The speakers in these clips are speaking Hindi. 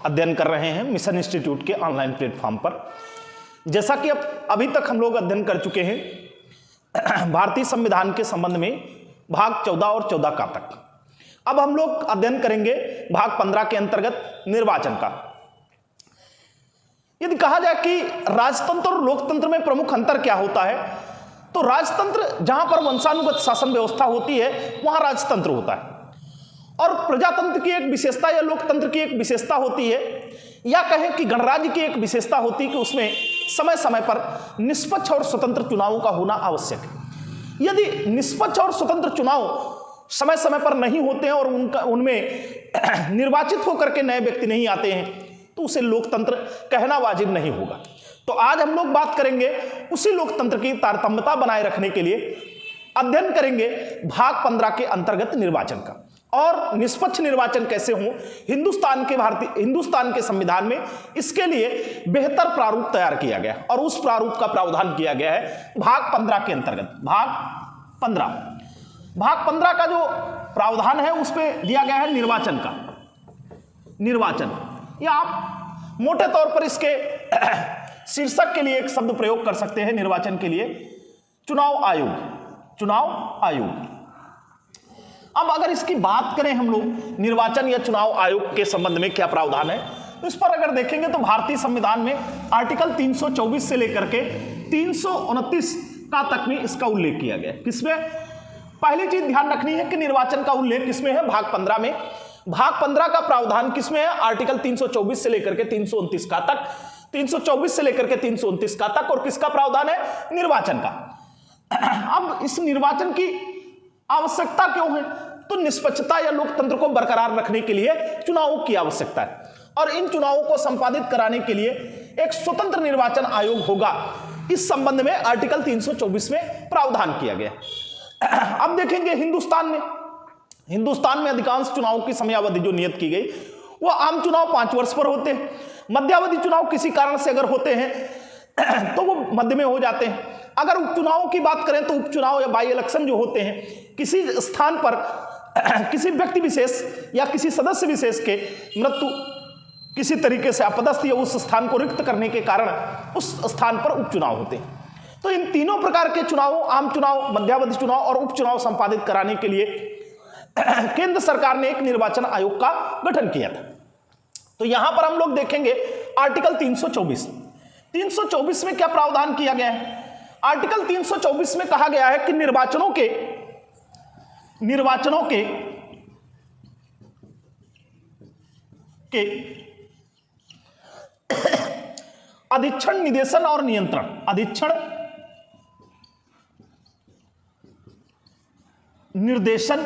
अध्ययन कर रहे हैं मिशन इंस्टीट्यूट के ऑनलाइन प्लेटफॉर्म पर। जैसा कि अभी तक हम लोग अध्ययन कर चुके हैं भारतीय संविधान के संबंध में भाग 14 और 14 का तक। अब हम लोग अध्ययन करेंगे भाग 15 के अंतर्गत निर्वाचन का। यदि कहा जाए कि राजतंत्र और लोकतंत्र में प्रमुख अंतर क्या होता है, तो राजतंत्र जहां पर वंशानुगत शासन व्यवस्था होती है वहां राजतंत्र होता है, और प्रजातंत्र की एक विशेषता या लोकतंत्र की एक विशेषता होती है, या कहें कि गणराज्य की एक विशेषता होती है कि उसमें समय समय पर निष्पक्ष और स्वतंत्र चुनावों का होना आवश्यक है। यदि निष्पक्ष और स्वतंत्र चुनाव समय समय पर नहीं होते हैं और उनमें निर्वाचित होकर के नए व्यक्ति नहीं आते हैं, तो उसे लोकतंत्र कहना वाजिब नहीं होगा। तो आज हम लोग बात करेंगे उसी लोकतंत्र की तारतम्यता बनाए रखने के लिए अध्ययन करेंगे भाग 15 के अंतर्गत निर्वाचन का, और निष्पक्ष निर्वाचन कैसे हो हिंदुस्तान के संविधान में इसके लिए बेहतर प्रारूप तैयार किया गया और उस प्रारूप का प्रावधान किया गया है भाग 15 के अंतर्गत। भाग 15 का जो प्रावधान है उस पे दिया गया है निर्वाचन का। निर्वाचन, या आप मोटे तौर पर इसके शीर्षक के लिए एक शब्द प्रयोग कर सकते हैं निर्वाचन के लिए, चुनाव आयोग। चुनाव आयोग। अब अगर इसकी बात करें हम लोग निर्वाचन या चुनाव आयोग के संबंध में क्या प्रावधान है, तो इस पर अगर देखेंगे तो भारतीय संविधान में आर्टिकल 324 से लेकर के 329 का तक में इसका उल्लेख किया गया। किसमें? पहली चीज ध्यान रखनी है कि निर्वाचन का उल्लेख किसमें है, भाग 15 में। भाग 15 का प्रावधान किसमें है? आर्टिकल 324 से लेकर के 329 का तक, 324 से लेकर के 329 का तक, और किसका प्रावधान है? निर्वाचन का। अब इस निर्वाचन की आवश्यकता क्यों है? तो निष्पक्षता या लोकतंत्र को बरकरार रखने के लिए चुनावों की आवश्यकता है, और इन चुनावों को संपादित कराने के लिए एक स्वतंत्र निर्वाचन आयोग होगा। इस संबंध में आर्टिकल 324 में प्रावधान किया गया। अब देखेंगे हिंदुस्तान में अधिकांश चुनावों की समयावधि जो नियत की गई वो आम चुनाव 5 वर्ष पर होते हैं। मध्यावधि चुनाव किसी कारण से अगर होते हैं तो वो मध्य में हो जाते हैं। अगर उपचुनावों की बात करें तो उपचुनाव या बाई इलेक्शन जो होते हैं, किसी स्थान पर किसी व्यक्ति विशेष या किसी सदस्य विशेष के मृत्यु, किसी तरीके से अपदस्थ या उस स्थान को रिक्त करने के कारण उस स्थान पर उपचुनाव होते हैं। तो इन तीनों प्रकार के चुनावों, आम चुनाव, मध्यावधि चुनाव और उपचुनाव संपादित कराने के लिए केंद्र सरकार ने एक निर्वाचन आयोग का गठन किया था। तो यहां पर हम लोग देखेंगे आर्टिकल 324 में क्या प्रावधान किया गया है। आर्टिकल 324 में कहा गया है कि निर्वाचनों के अधीक्षण, निदेशन और नियंत्रण, अधीक्षण, निर्देशन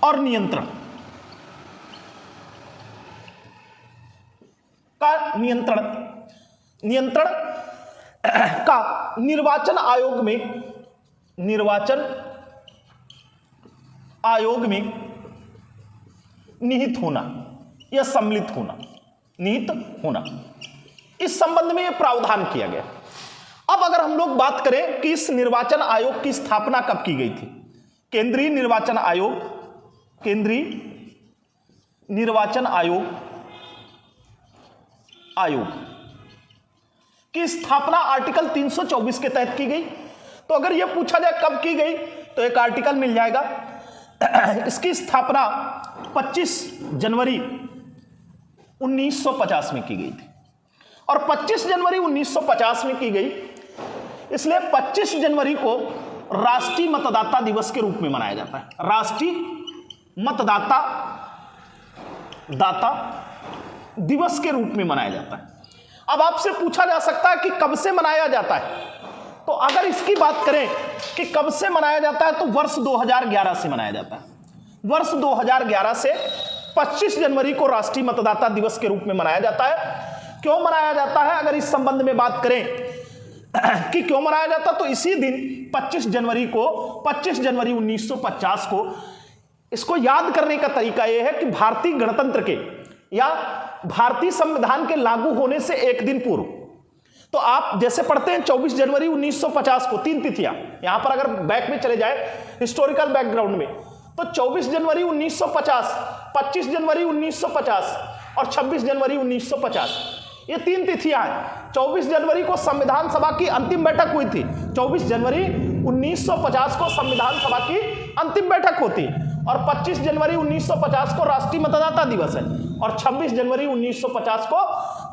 और नियंत्रण का नियंत्रण का निर्वाचन आयोग में निहित होना या सम्मिलित होना, निहित होना, इस संबंध में यह प्रावधान किया गया। अब अगर हम लोग बात करें कि इस निर्वाचन आयोग की स्थापना कब की गई थी, केंद्रीय निर्वाचन आयोग की स्थापना आर्टिकल 324 के तहत की गई। तो अगर यह पूछा जाए कब की गई तो एक आर्टिकल मिल जाएगा। इसकी स्थापना 25 जनवरी 1950 में की गई थी, और 25 जनवरी 1950 में की गई, इसलिए 25 जनवरी को राष्ट्रीय मतदाता दिवस के रूप में मनाया जाता है। राष्ट्रीय मतदाता दिवस के रूप में मनाया जाता है। अब आपसे पूछा जा सकता है कि कब से मनाया जाता है, तो अगर इसकी बात करें कि कब से मनाया जाता है तो वर्ष 2011 से मनाया जाता है। वर्ष 2011 से 25 जनवरी को राष्ट्रीय मतदाता दिवस के रूप में मनाया जाता है। क्यों मनाया जाता है, अगर इस संबंध में बात करें कि क्यों मनाया जाता, तो इसी दिन 25 जनवरी 1950 को इसको याद करने का तरीका यह है कि भारतीय गणतंत्र के या भारतीय संविधान के लागू होने से एक दिन पूर्व, तो आप जैसे पढ़ते हैं 24 जनवरी 1950 को, 3 तिथियां, यहां पर अगर बैक में चले जाए हिस्टोरिकल बैकग्राउंड में, तो 24 जनवरी 1950, 25 जनवरी 1950 और 26 जनवरी 1950, ये 3 तिथियां हैं। 24 जनवरी को संविधान सभा की अंतिम बैठक हुई थी। 24 जनवरी 1950 को संविधान सभा की अंतिम बैठक होती और 25 जनवरी 1950 को राष्ट्रीय मतदाता दिवस है और 26 जनवरी 1950 को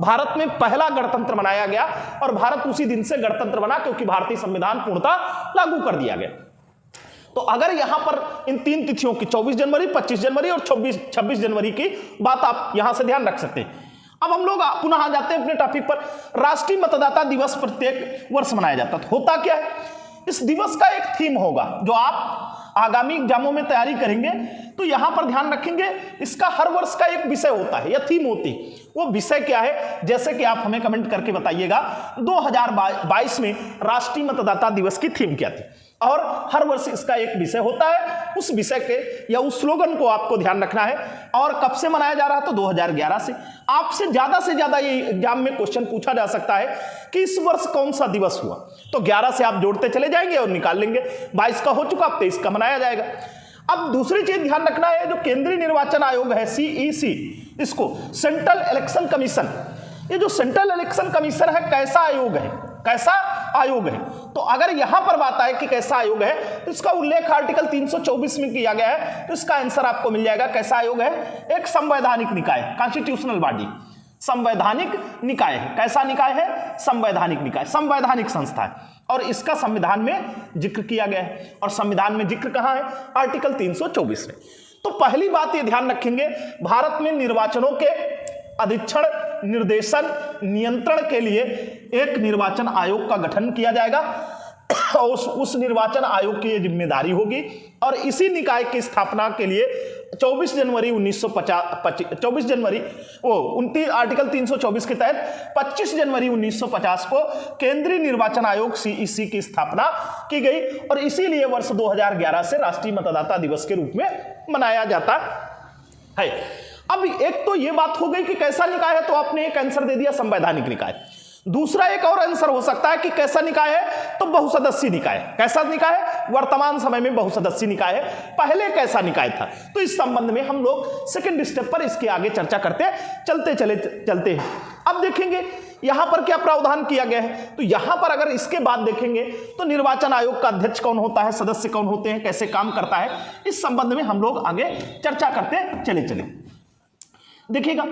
भारत में पहला गणतंत्र मनाया गया और भारत उसी दिन से गणतंत्र बना क्योंकि भारतीय संविधान पूर्णतः लागू कर दिया गया। तो अगर यहां पर इन 3 तिथियों की 24 जनवरी, 25 जनवरी और 26 जनवरी की बात आप यहां से ध्यान रख सकते हैं। अब हम लोग पुनः आ जाते हैं अपने टॉपिक पर। राष्ट्रीय मतदाता दिवस प्रत्येक वर्ष मनाया जाता है। होता क्या है, इस दिवस का एक थीम होगा जो आप आगामी एग्जामों में तैयारी करेंगे तो यहां पर ध्यान रखेंगे। इसका हर वर्ष का एक विषय होता है या थीम होती है। वो विषय क्या है, जैसे कि आप हमें कमेंट करके बताइएगा 2022 में राष्ट्रीय मतदाता दिवस की थीम क्या थी और हर वर्ष इसका एक विषय होता है। उस विषय के या उस स्लोगन को आपको ध्यान रखना है और कब से मनाया जा रहा है तो 2011 से। आपसे ज्यादा ये एग्जाम में क्वेश्चन पूछा जा सकता है कि इस वर्ष कौन सा दिवस हुआ, तो 11 से आप जोड़ते चले जाएंगे और निकाल लेंगे। 22 का हो चुका, अब 23 का मनाया जाएगा। अब दूसरी चीज ध्यान रखना है, जो केंद्रीय निर्वाचन आयोग है CEC, इसको सेंट्रल इलेक्शन कमीशन, ये जो सेंट्रल इलेक्शन कमीशन है कैसा आयोग है, कैसा आयोग है। तो अगर यहां पर बात आए कि कैसा आयोग है तो इसका उल्लेख आर्टिकल 324 में किया गया है। तो इसका आंसर आपको मिल जाएगा। कैसा आयोग है, एक संवैधानिक निकाय, कॉन्स्टिट्यूशनल बॉडी, संवैधानिक निकाय है। कैसा निकाय है, संवैधानिक निकाय, संवैधानिक संस्था है और इसका संविधान में जिक्र किया गया है। और संविधान में जिक्र कहां है, आर्टिकल 324 में। तो पहली बात ये ध्यान रखेंगे, भारत में निर्वाचनों के अधीक्षण, निर्देशन, नियंत्रण के लिए एक निर्वाचन आयोग का गठन किया जाएगा और उस निर्वाचन आयोग की जिम्मेदारी होगी। और इसी निकाय की स्थापना के लिए 24 जनवरी 29 आर्टिकल 324 के तहत 25 जनवरी 1950 को केंद्रीय निर्वाचन आयोग CEC की स्थापना की गई और इसीलिए वर्ष 2011 से राष्ट्रीय मतदाता दिवस के रूप में मनाया जाता है। अब एक तो ये बात हो गई कि कैसा निकाय है, तो आपने एक आंसर दे दिया संवैधानिक निकाय। दूसरा एक और आंसर हो सकता है कि कैसा निकाय है, तो बहुसदस्यीय निकाय। कैसा निकाय है, वर्तमान समय में बहुसदस्यीय निकाय है। पहले कैसा निकाय था, तो इस संबंध में हम लोग सेकंड स्टेप पर इसके आगे चर्चा करते चलते हैं। अब देखेंगे यहां पर क्या प्रावधान किया गया है। तो यहां पर अगर इसके बाद देखेंगे तो निर्वाचन आयोग का अध्यक्ष कौन होता है, सदस्य कौन होते हैं, कैसे काम करता है, इस संबंध में हम लोग आगे चर्चा करते चले। देखिएगा,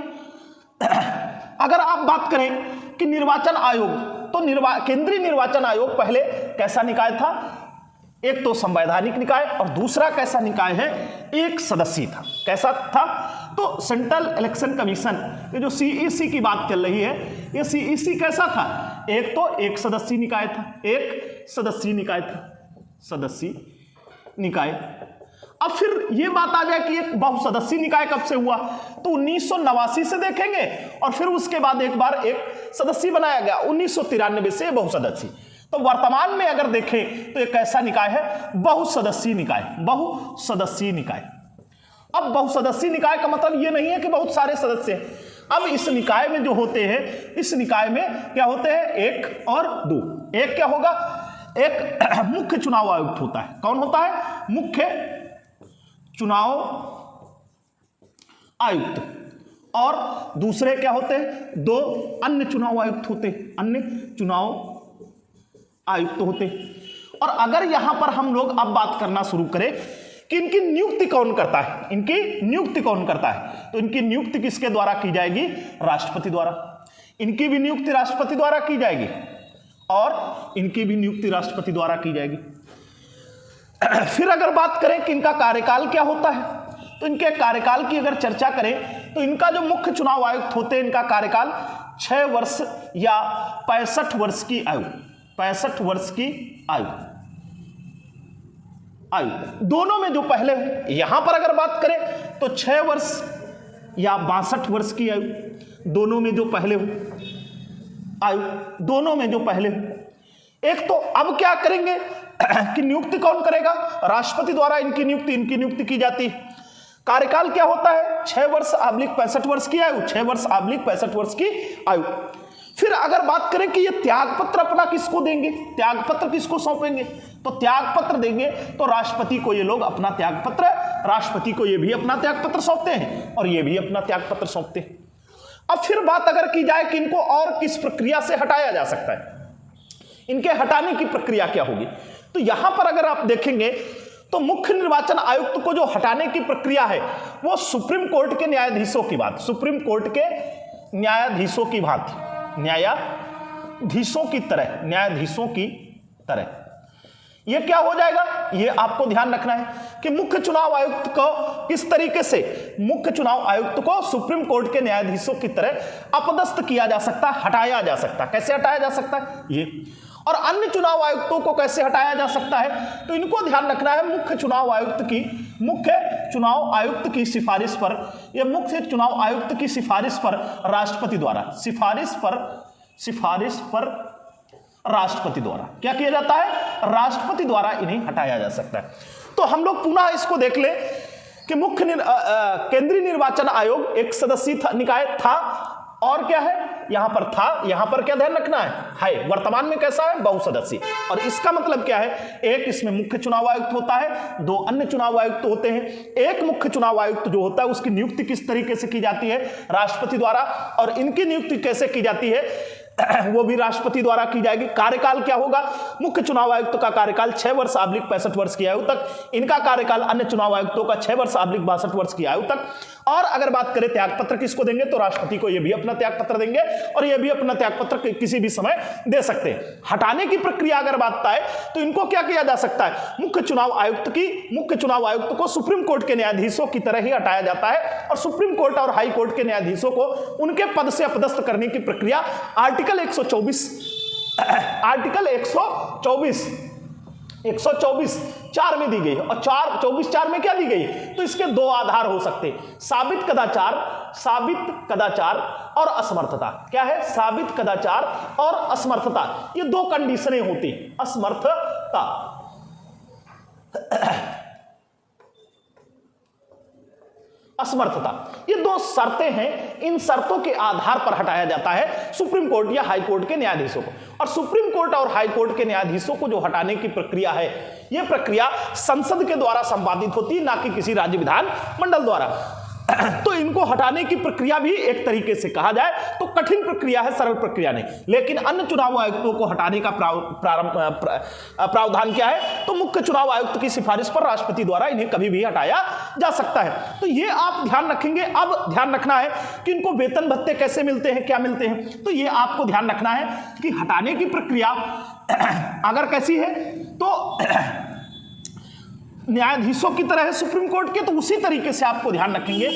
अगर आप बात करें कि निर्वाचन आयोग, तो केंद्रीय निर्वाचन आयोग पहले कैसा निकाय था, एक तो संवैधानिक निकाय और दूसरा कैसा निकाय है, एक सदस्यीय था। कैसा था, तो सेंट्रल इलेक्शन कमीशन, ये जो CEC की बात चल रही है, ये CEC कैसा था, एक तो एक सदस्यीय निकाय था, एक सदस्यीय निकाय था, सदस्यीय निकाय। अब फिर ये बात आ जाए कि एक बहुसदस्यीय निकाय कब से हुआ, तो 1989 से देखेंगे और फिर उसके बाद एक बार एक सदस्यीय बनाया गया 1993 से बहुसदस्यीय। तो वर्तमान में अगर देखें तो एक ऐसा निकाय है बहुसदस्यीय निकाय, बहुसदस्यीय निकाय। अब बहुसदस्यीय निकाय का मतलब ये नहीं है कि बहुत सारे सदस्य हैं। अब इस निकाय में जो होते हैं, इस निकाय में क्या होते हैं, एक और दो। एक क्या होगा, एक मुख्य चुनाव आयुक्त होता है। कौन होता है, मुख्य चुनाव आयुक्त। और दूसरे क्या होते हैं, दो अन्य चुनाव आयुक्त होते हैं, अन्य चुनाव आयुक्त होते। और अगर यहां पर हम लोग अब बात करना शुरू करें कि इनकी नियुक्ति कौन करता है, इनकी नियुक्ति कौन करता है, तो इनकी नियुक्ति किसके द्वारा की जाएगी, राष्ट्रपति द्वारा। इनकी भी नियुक्ति राष्ट्रपति द्वारा की जाएगी और इनकी भी नियुक्ति राष्ट्रपति द्वारा की जाएगी। फिर अगर बात करें कि इनका कार्यकाल क्या होता है, तो इनके कार्यकाल की अगर चर्चा करें तो इनका जो मुख्य चुनाव आयुक्त होते हैं, इनका कार्यकाल 6 वर्ष या 65 वर्ष की आयु, 65 वर्ष की आयु दोनों में जो पहले, यहां पर अगर बात करें तो 6 वर्ष या 62 वर्ष की आयु, दोनों में जो पहले हो आयु, दोनों में जो पहले हो। एक तो अब क्या करेंगे कि नियुक्ति कौन करेगा, राष्ट्रपति द्वारा इनकी नियुक्ति की जाती है। कार्यकाल क्या होता है, 6 वर्ष / 65 वर्ष की आयु, 6 वर्ष / 65 वर्ष की आयु। फिर अगर बात करें कि ये त्याग पत्र अपना किसको देंगे, त्याग पत्र किसको सौंपेंगे, तो त्याग पत्र देंगे तो राष्ट्रपति को ये लोग अपना त्याग पत्र, राष्ट्रपति को ये भी अपना त्याग पत्र सौंपते हैं और ये भी अपना त्याग पत्र सौंपते हैं। अब फिर बात अगर की जाए कि इनको और किस प्रक्रिया से हटाया जा सकता है, इनके हटाने की प्रक्रिया क्या होगी, तो यहां पर अगर आप देखेंगे तो मुख्य निर्वाचन आयुक्त को जो हटाने की प्रक्रिया है वो सुप्रीम कोर्ट के न्यायाधीशों की बात, सुप्रीम कोर्ट के न्यायाधीशों की भांति, न्यायाधीशों की तरह ये क्या हो जाएगा, ये आपको ध्यान रखना है कि मुख्य चुनाव आयुक्त को किस तरीके से, मुख्य चुनाव आयुक्त को सुप्रीम कोर्ट के न्यायाधीशों की तरह अपदस्थ किया जा सकता, हटाया जा सकता। कैसे हटाया जा सकता है ये, और अन्य चुनाव आयुक्तों को कैसे हटाया जा सकता है, तो इनको ध्यान रखना है। मुख्य चुनाव आयुक्त की सिफारिश पर, या मुख्य चुनाव आयुक्त की सिफारिश पर राष्ट्रपति द्वारा, सिफारिश पर राष्ट्रपति द्वारा क्या किया जाता है, राष्ट्रपति द्वारा इन्हें हटाया जा सकता है। तो हम लोग पुनः इसको देख ले कि केंद्रीय निर्वाचन आयोग एक सदस्यीय निकाय था, और क्या है यहां पर था, यहां पर क्या ध्यान रखना है, वर्तमान में कैसा है, बहुसदस्यीय। और इसका मतलब क्या है, एक इसमें मुख्य चुनाव आयुक्त होता है, दो अन्य चुनाव आयुक्त होते हैं। एक मुख्य चुनाव आयुक्त जो होता है उसकी नियुक्ति किस तरीके से की जाती है, राष्ट्रपति द्वारा, और इनकी नियुक्ति कैसे की जाती है, वो भी राष्ट्रपति द्वारा की जाएगी। कार्यकाल क्या होगा, मुख्य चुनाव आयुक्त का कार्यकाल 6 वर्ष / 65 वर्ष की आयु तक, इनका कार्यकाल अन्य चुनाव आयुक्तों का 6 वर्ष / 62 वर्ष की आयु तक। और अगर बात करें त्याग पत्र किसको देंगे, तो राष्ट्रपति को ये भी अपना त्याग पत्र देंगे, और ये भी अपना त्याग पत्र किसी भी समय दे सकते हैं। हटाने की प्रक्रिया अगर बात है तो इनको क्या किया जा सकता है, मुख्य चुनाव आयुक्त को सुप्रीम कोर्ट के न्यायाधीशों की तरह ही हटाया जाता है, और सुप्रीम कोर्ट और हाई कोर्ट के न्यायाधीशों को उनके पद से अपदस्थ करने की प्रक्रिया आर्टिकल 124(4) में दी गई है। और 24(4) में क्या दी गई, तो इसके दो आधार हो सकते हैं, साबित कदाचार और असमर्थता। क्या है, साबित कदाचार और असमर्थता, ये दो कंडीशनें होती हैं। असमर्थता, ये दो शर्तें हैं, इन शर्तों के आधार पर हटाया जाता है सुप्रीम कोर्ट या हाई कोर्ट के न्यायाधीशों को। और सुप्रीम कोर्ट और हाई कोर्ट के न्यायाधीशों को जो हटाने की प्रक्रिया है, यह प्रक्रिया संसद के द्वारा संपादित होती है, ना कि किसी राज्य विधान मंडल द्वारा। तो इनको हटाने की प्रक्रिया भी एक तरीके से कहा जाए तो कठिन प्रक्रिया है, सरल प्रक्रिया नहीं। लेकिन अन्य चुनाव आयुक्तों को हटाने का प्रावधान क्या है, तो मुख्य चुनाव आयुक्त की सिफारिश पर राष्ट्रपति द्वारा इन्हें कभी भी हटाया जा सकता है। तो ये आप ध्यान रखेंगे। अब ध्यान रखना है कि इनको वेतन भत्ते कैसे मिलते हैं, क्या मिलते हैं, तो ये आपको ध्यान रखना है कि हटाने की प्रक्रिया अगर कैसी है तो न्यायाधीशों की तरह है सुप्रीम कोर्ट के, तो उसी तरीके से आपको ध्यान रखेंगे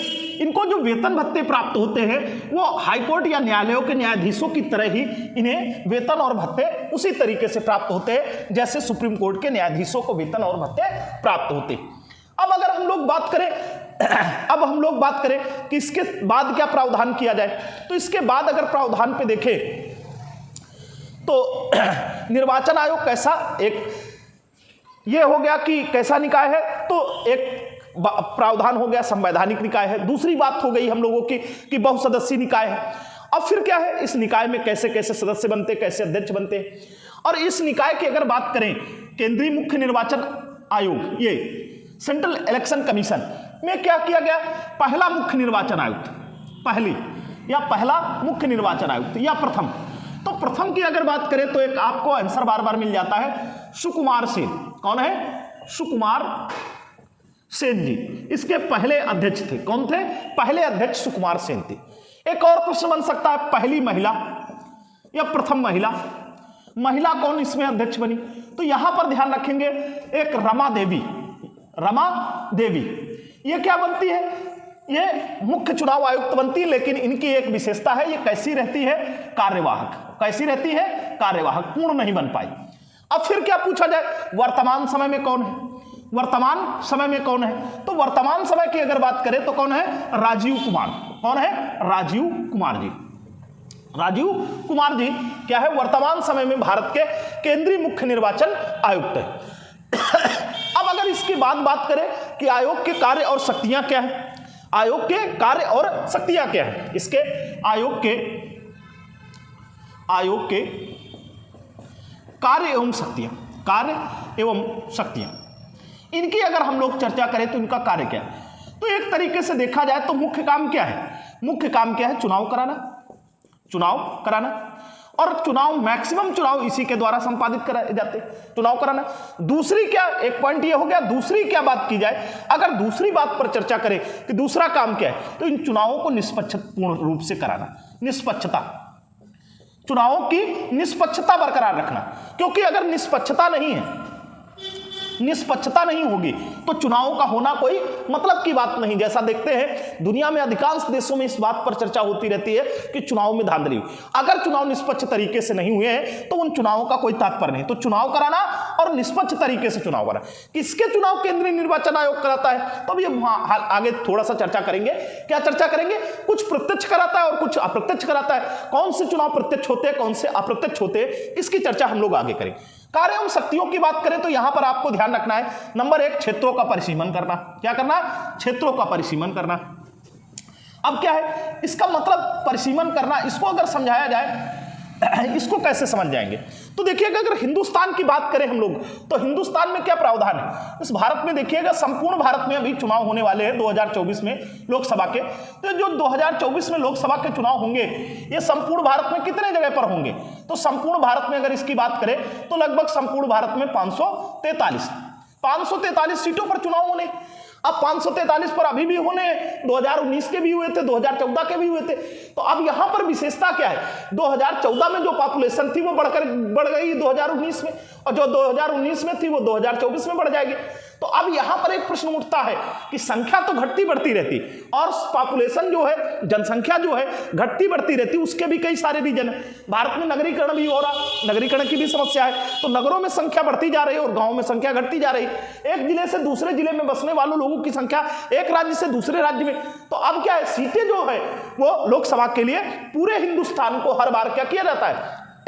इनको जो वेतन भत्ते प्राप्त होते हैं वो हाई कोर्ट या न्यायालयों के न्यायाधीशों की तरह ही इन्हें वेतन और भत्ते उसी तरीके से प्राप्त होते हैं जैसे सुप्रीम कोर्ट के न्यायाधीशों को वेतन और भत्ते प्राप्त होते हैं। अब अगर हम लोग बात करें कि इसके बाद क्या प्रावधान किया जाए, तो इसके बाद अगर प्रावधान पे देखें तो निर्वाचन आयोग कैसा, एक ये हो गया कि कैसा निकाय है, तो एक प्रावधान हो गया संवैधानिक निकाय है। दूसरी बात हो गई हम लोगों की कि बहुसदस्यीय निकाय है। अब फिर क्या है, इस निकाय में कैसे कैसे सदस्य बनते, कैसे अध्यक्ष बनते, और इस निकाय की अगर बात करें केंद्रीय मुख्य निर्वाचन आयोग, ये सेंट्रल इलेक्शन कमीशन में क्या किया गया, पहला मुख्य निर्वाचन आयुक्त, पहला मुख्य निर्वाचन आयुक्त या प्रथम, तो प्रथम की अगर बात करें तो एक आपको आंसर बार बार मिल जाता है, सुकुमार सेन। कौन है, सुकुमार सेन जी, इसके पहले अध्यक्ष थे। कौन थे, पहले अध्यक्ष सुकुमार सेन थे। एक और प्रश्न बन सकता है, पहली महिला या प्रथम महिला कौन इसमें अध्यक्ष बनी, तो यहां पर ध्यान रखेंगे एक रमा देवी, ये क्या बनती है, ये मुख्य चुनाव आयुक्त बनती है, लेकिन इनकी एक विशेषता है, ये कैसी रहती है, कार्यवाहक। कैसी रहती है, कार्यवाहक, पूर्ण नहीं बन पाई। अब फिर क्या पूछा जाए, वर्तमान समय में कौन है, वर्तमान समय में कौन है, तो वर्तमान समय की अगर बात करें तो कौन है, राजीव कुमार। कौन है, राजीव कुमार जी। राजीव कुमार जी क्या है, वर्तमान समय में भारत के केंद्रीय मुख्य निर्वाचन आयुक्त है। अब अगर इसके बाद बात करें कि आयोग के कार्य और शक्तियां क्या है, आयोग के कार्य और शक्तियां क्या है, इसके आयोग के कार्य एवं शक्तियां, इनकी अगर हम लोग चर्चा करें तो इनका कार्य क्या है, तो एक तरीके से देखा जाए तो मुख्य काम क्या है, मुख्य काम क्या है? चुनाव कराना और चुनाव मैक्सिमम चुनाव इसी के द्वारा संपादित कराए जाते, चुनाव कराना। दूसरी क्या, एक पॉइंट ये हो गया, दूसरी क्या बात की जाए, अगर दूसरी बात पर चर्चा करें कि दूसरा काम क्या है, तो इन चुनावों को निष्पक्षपूर्ण रूप से कराना, निष्पक्षता, चुनावों की निष्पक्षता बरकरार रखना, क्योंकि अगर निष्पक्षता नहीं होगी तो चुनावों का होना कोई मतलब की बात नहीं। जैसा देखते हैं दुनिया में अधिकांश देशों में इस बात पर चर्चा होती रहती है कि चुनाव में धांधली हुई। अगर चुनाव निष्पक्ष तरीके से नहीं हुए हैं तो उन चुनावों का कोई तात्पर्य नहीं। तो चुनाव कराना और निष्पक्ष तरीके से चुनाव कराना। किसके चुनाव केंद्रीय निर्वाचन आयोग कराता है, तो अब ये आगे थोड़ा सा चर्चा करेंगे। क्या चर्चा करेंगे? कुछ प्रत्यक्ष कराता है और कुछ अप्रत्यक्ष कराता है। कौन से चुनाव प्रत्यक्ष होते हैं, कौन से अप्रत्यक्ष होते हैं, इसकी चर्चा हम लोग आगे करेंगे। कार्य एवं शक्तियों की बात करें तो यहां पर आपको ध्यान रखना है, नंबर 1 क्षेत्रों का परिसीमन करना। क्या करना? क्षेत्रों का परिसीमन करना। अब क्या है इसका मतलब परिसीमन करना, इसको अगर समझाया जाए, इसको कैसे समझ जाएंगे? तो देखिएगा अगर हिंदुस्तान की बात करें हम लोग, तो हिंदुस्तान में क्या प्रावधान है इस भारत में? देखिएगा संपूर्ण भारत में अभी चुनाव होने वाले हैं 2024 में लोकसभा के। तो जो 2024 में लोकसभा के चुनाव होंगे ये संपूर्ण भारत में कितने जगह पर होंगे? तो संपूर्ण भारत में अगर इसकी बात करें तो लगभग संपूर्ण भारत में 543 सीटों पर चुनाव होने। अब 543 पर अभी भी होने, 2019 के भी हुए थे, 2014 के भी हुए थे। तो अब यहां पर विशेषता क्या है? 2014 में जो पॉपुलेशन थी वो बढ़ गई 2019 में, और जो 2019 में थी वो 2024 में बढ़ जाएगी। तो अब यहां पर एक प्रश्न उठता है कि संख्या तो घटती बढ़ती रहती और पॉपुलेशन जो है, जनसंख्या जो है घटती बढ़ती रहती, उसके भी कई सारे रीजन है। भारत में नगरीकरण भी हो रहा, नगरीकरण की भी समस्या है, तो नगरों में संख्या बढ़ती जा रही है और गांवों में संख्या घटती जा रही है। एक जिले से दूसरे जिले में बसने वालों लोगों की संख्या एक राज्य से दूसरे राज्य में। तो अब क्या है, सीटें जो है वो लोकसभा के लिए पूरे हिंदुस्तान को हर बार क्या किया जाता है,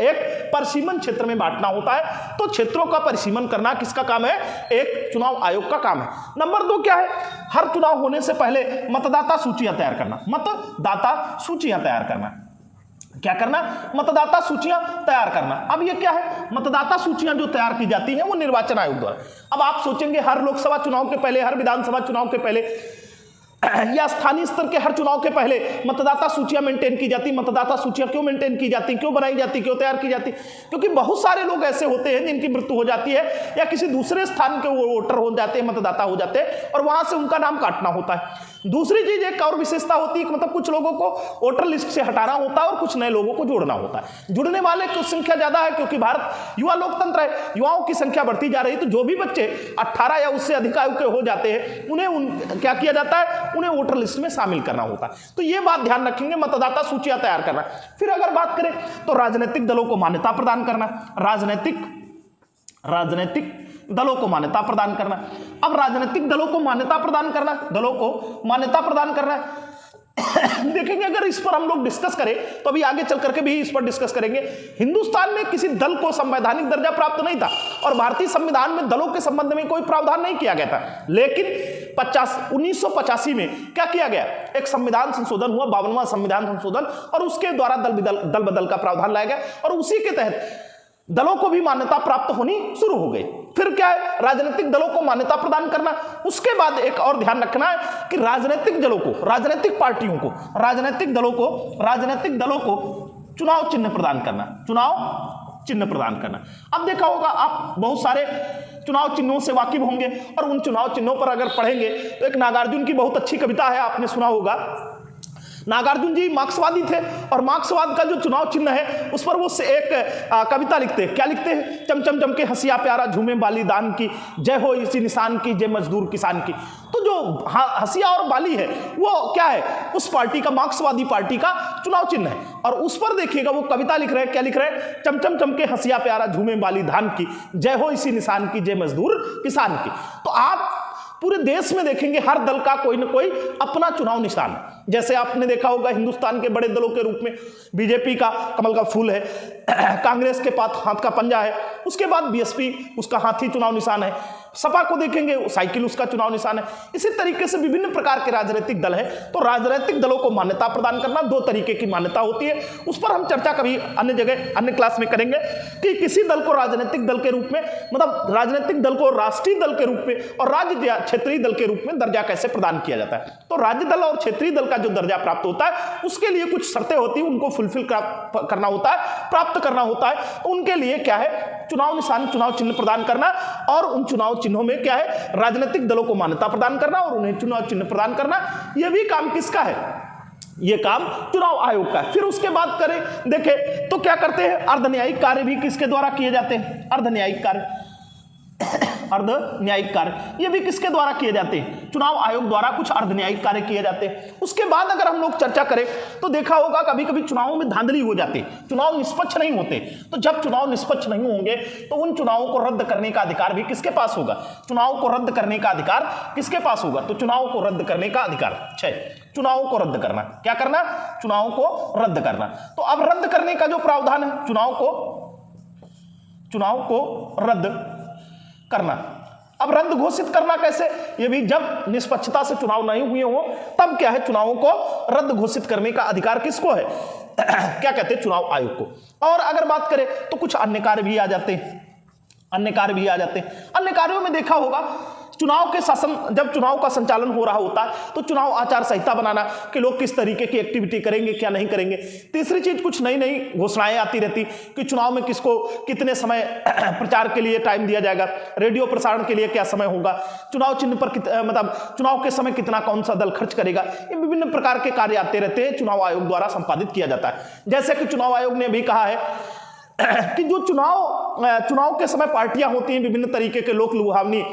एक परिसीमन क्षेत्र में बांटना होता है। तो क्षेत्रों का परिसीमन करना किसका काम है? एक चुनाव आयोग का काम है। नंबर 2 क्या है? हर चुनाव होने से पहले मतदाता सूचियां तैयार करना। मतदाता सूचियां तैयार करना। क्या करना? मतदाता सूचियां तैयार करना। अब ये क्या है? मतदाता सूचियां जो तैयार की जाती हैं वो निर्वाचन आयोग द्वारा। अब आप सोचेंगे हर लोकसभा चुनाव के पहले, हर विधानसभा चुनाव के पहले या स्थानीय स्तर के हर चुनाव के पहले मतदाता सूचियां मेंटेन की जाती। मतदाता सूचियां क्यों मेंटेन की जाती, क्यों बनाई जाती, क्यों तैयार की जाती? क्योंकि बहुत सारे लोग ऐसे होते हैं जिनकी मृत्यु हो जाती है या किसी दूसरे स्थान के वोटर हो जाते हैं, मतदाता हो जाते हैं, और वहां से उनका नाम काटना होता है। दूसरी चीज एक और विशेषता होती है, मतलब कुछ लोगों को वोटर लिस्ट से हटाना होता है और कुछ नए लोगों को जोड़ना होता है। जुड़ने वाले की संख्या ज्यादा है क्योंकि भारत युवा लोकतंत्र है, युवाओं की संख्या बढ़ती जा रही है। तो जो भी बच्चे 18 या उससे अधिक आयु के हो जाते हैं उन्हें क्या किया जाता है, उन्हें वोटर लिस्ट में शामिल करना होता है। तो ये बात ध्यान रखेंगे, मतदाता सूचियां तैयार करना। फिर अगर बात करें तो राजनीतिक दलों को मान्यता प्रदान करना। राजनीतिक दलों को मान्यता प्रदान करना। अब राजनीतिक दलों को मान्यता प्रदान करना देखेंगे अगर इस पर हम लोग डिस्कस करें तो अभी आगे चल करके भी इस पर डिस्कस करेंगे। हिंदुस्तान में किसी दल को संवैधानिक दर्जा प्राप्त नहीं था और भारतीय संविधान में दलों के संबंध में कोई प्रावधान नहीं किया गया था। लेकिन 1985 में क्या किया गया, एक संविधान संशोधन हुआ, 52वां संविधान संशोधन, और उसके द्वारा दल बदल का प्रावधान लाया गया और उसी के तहत दलों को भी मान्यता प्राप्त होनी शुरू हो गई। फिर क्या है, राजनीतिक दलों को मान्यता प्रदान करना। उसके बाद एक और ध्यान रखना है कि राजनीतिक दलों को, राजनीतिक पार्टियों को, राजनीतिक दलों को चुनाव चिन्ह प्रदान करना। अब देखा होगा आप बहुत सारे चुनाव चिन्हों से वाकिफ होंगे और उन चुनाव चिन्हों पर अगर पढ़ेंगे तो एक नागार्जुन की बहुत अच्छी कविता है, आपने सुना होगा। नागार्जुन जी मार्क्सवादी थे और मार्क्सवाद का जो चुनाव चिन्ह है उस पर वो एक कविता लिखते हैं। क्या लिखते हैं? चमचम चम के हंसिया प्यारा झूमे बाली दान की, जय हो इसी निशान की, जय मजदूर किसान की। तो जो हंसिया और बाली है वो क्या है, उस पार्टी का, मार्क्सवादी पार्टी का चुनाव चिन्ह है। और उस पर देखिएगा वो कविता लिख रहे हैं। क्या लिख रहे हैं? चमचम चम के हंसिया प्यारा झूमे बाली धान की, जय हो इसी निशान की, जय मजदूर किसान की। तो आप पूरे देश में देखेंगे हर दल का कोई ना कोई अपना चुनाव निशान है। जैसे आपने देखा होगा हिंदुस्तान के बड़े दलों के रूप में बीजेपी का कमल का फूल है, कांग्रेस के पास हाथ का पंजा है, उसके बाद बीएसपी उसका हाथी चुनाव निशान है, सपा को देखेंगे साइकिल उसका चुनाव निशान है। इसी तरीके से विभिन्न प्रकार के राजनीतिक दल हैं। तो राजनीतिक दलों को मान्यता प्रदान करना, 2 तरीके की मान्यता होती है, उस पर हम चर्चा कभी अन्य जगह अन्य क्लास में करेंगे कि किसी दल को राजनीतिक दल के रूप में, मतलब राजनीतिक दल को राष्ट्रीय दल के रूप में और राज्य क्षेत्रीय दल के रूप में दर्जा कैसे प्रदान किया जाता है। तो राज्य दल और क्षेत्रीय दल का जो दर्जा प्राप्त होता है उसके लिए कुछ शर्तें होती हैं, उनको फुलफिल करना होता है, प्राप्त करना होता है। तो उनके लिए क्या है, चुनाव निशान, चुनाव चिन्ह प्रदान करना, और उन चुनाव चिन्हों में क्या है, राजनीतिक दलों को मान्यता प्रदान करना और उन्हें चुनाव चिन्ह प्रदान करना। यह भी काम किसका है, ये काम चुनाव आयोग का है। फिर उसके बाद करें, देखें तो क्या करते हैं, अर्ध न्यायिक कार्य भी किसके द्वारा किए जाते हैं, अर्ध न्यायिक कार्य, अर्ध न्यायिक कार्य ये भी किसके द्वारा किए जाते हैं, चुनाव आयोग द्वारा कुछ अर्ध न्यायिक कार्य किए जाते हैं। उसके बाद अगर हम लोग चर्चा करें तो देखा होगा कभी कभी चुनावों में धांधली हो जाती है, चुनाव निष्पक्ष नहीं होते। तो जब चुनाव निष्पक्ष नहीं होंगे तो उन चुनावों को रद्द करने का अधिकार भी किसके पास होगा, चुनाव को रद्द करने का अधिकार किसके पास होगा, तो चुनाव को रद्द करने का अधिकार 6, चुनावों को रद्द करना, क्या करना, चुनाव को रद्द करना। तो अब रद्द करने का जो प्रावधान है, चुनाव को रद्द करना। अब रद्द घोषित करना कैसे, ये भी जब निष्पक्षता से चुनाव नहीं हुए हो तब क्या है, चुनावों को रद्द घोषित करने का अधिकार किसको है क्या कहते हैं, चुनाव आयोग को। और अगर बात करें तो कुछ अन्य कार्य भी आ जाते हैं, अन्य कार्यों में देखा होगा चुनाव के शासन, जब चुनाव का संचालन हो रहा होता है तो चुनाव आचार संहिता बनाना कि लोग किस तरीके की एक्टिविटी करेंगे, क्या नहीं करेंगे। तीसरी चीज, कुछ नई नई घोषणाएं आती रहती कि चुनाव में किसको कितने समय प्रचार के लिए टाइम दिया जाएगा, रेडियो प्रसारण के लिए क्या समय होगा, चुनाव चिन्ह पर मतलब चुनाव के समय कितना कौन सा दल खर्च करेगा। ये विभिन्न प्रकार के कार्य आते रहते हैं, चुनाव आयोग द्वारा संपादित किया जाता है। जैसे कि चुनाव आयोग ने भी कहा है कि जो चुनाव के समय पार्टियां होती हैं विभिन्न तरीके के लोक लुभावनी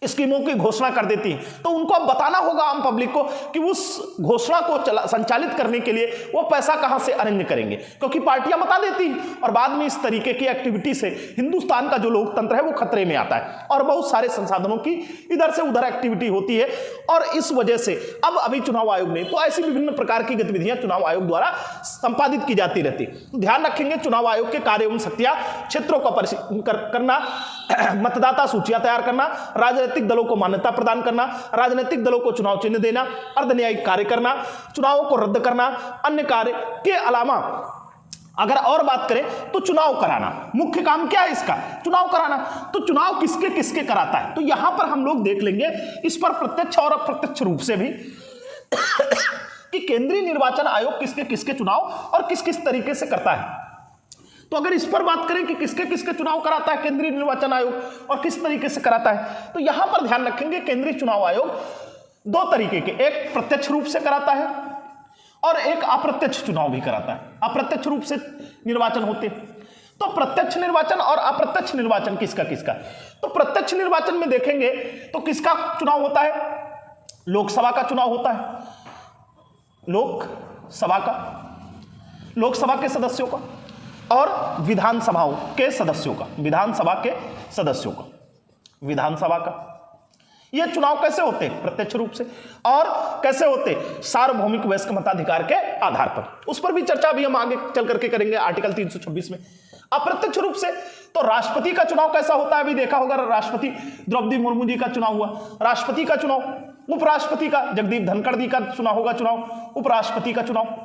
स्कीमों की घोषणा कर देती हैं, तो उनको अब बताना होगा आम पब्लिक को कि उस घोषणा को संचालित करने के लिए वो पैसा कहां से अरेंज करेंगे, क्योंकि पार्टियां बता देती हैं और बाद में इस तरीके की एक्टिविटी से हिंदुस्तान का जो लोकतंत्र है वो खतरे में आता है और बहुत सारे संसाधनों की इधर से उधर एक्टिविटी होती है। और इस वजह से अब अभी चुनाव आयोग ने तो ऐसी विभिन्न प्रकार की गतिविधियां चुनाव आयोग द्वारा संपादित की जाती रहती। तो ध्यान रखेंगे, चुनाव आयोग के कार्य एवं शक्तियां, क्षेत्रों का परिशीलन करना, मतदाता सूचियां तैयार करना, राजनीतिक दलों को मान्यता प्रदान करना, राजनीतिक दलों को चुनाव चिन्ह देना, अर्ध न्यायिक कार्य करना, चुनावों को रद्द करना, अन्य कार्य के अलावा अगर और बात करें तो चुनाव कराना। मुख्य काम क्या है इसका, चुनाव कराना। तो चुनाव किसके किसके कराता है, तो यहां पर हम लोग देख लेंगे इस पर प्रत्यक्ष और अप्रत्यक्ष रूप से भी कि केंद्रीय निर्वाचन आयोग किसके किसके चुनाव और किस किस तरीके से करता है। तो अगर इस पर बात करें कि किसके किसके चुनाव कराता है केंद्रीय निर्वाचन आयोग और किस तरीके से कराता है, तो यहां पर ध्यान रखेंगे केंद्रीय चुनाव आयोग दो तरीके के, एक प्रत्यक्ष रूप से कराता है और एक अप्रत्यक्ष चुनाव भी कराता है। अप्रत्यक्ष रूप से निर्वाचन होते, तो प्रत्यक्ष निर्वाचन और अप्रत्यक्ष निर्वाचन किसका किसका। तो प्रत्यक्ष निर्वाचन में देखेंगे तो किसका चुनाव होता है, लोकसभा का चुनाव होता है, लोकसभा के सदस्यों का और विधानसभाओं के सदस्यों का, विधानसभा का। ये चुनाव कैसे होते हैं, प्रत्यक्ष रूप से। और कैसे होते, सार्वभौमिक वयस्क मताधिकार के आधार पर। उस पर भी चर्चा भी हम आगे चल करके करेंगे आर्टिकल 326 में। अप्रत्यक्ष रूप से तो राष्ट्रपति का चुनाव कैसा होता है, अभी देखा होगा राष्ट्रपति द्रौपदी मुर्मू जी का चुनाव हुआ, राष्ट्रपति का चुनाव, उपराष्ट्रपति का जगदीप धनखड़ जी का चुनाव होगा, चुनाव उपराष्ट्रपति का चुनाव।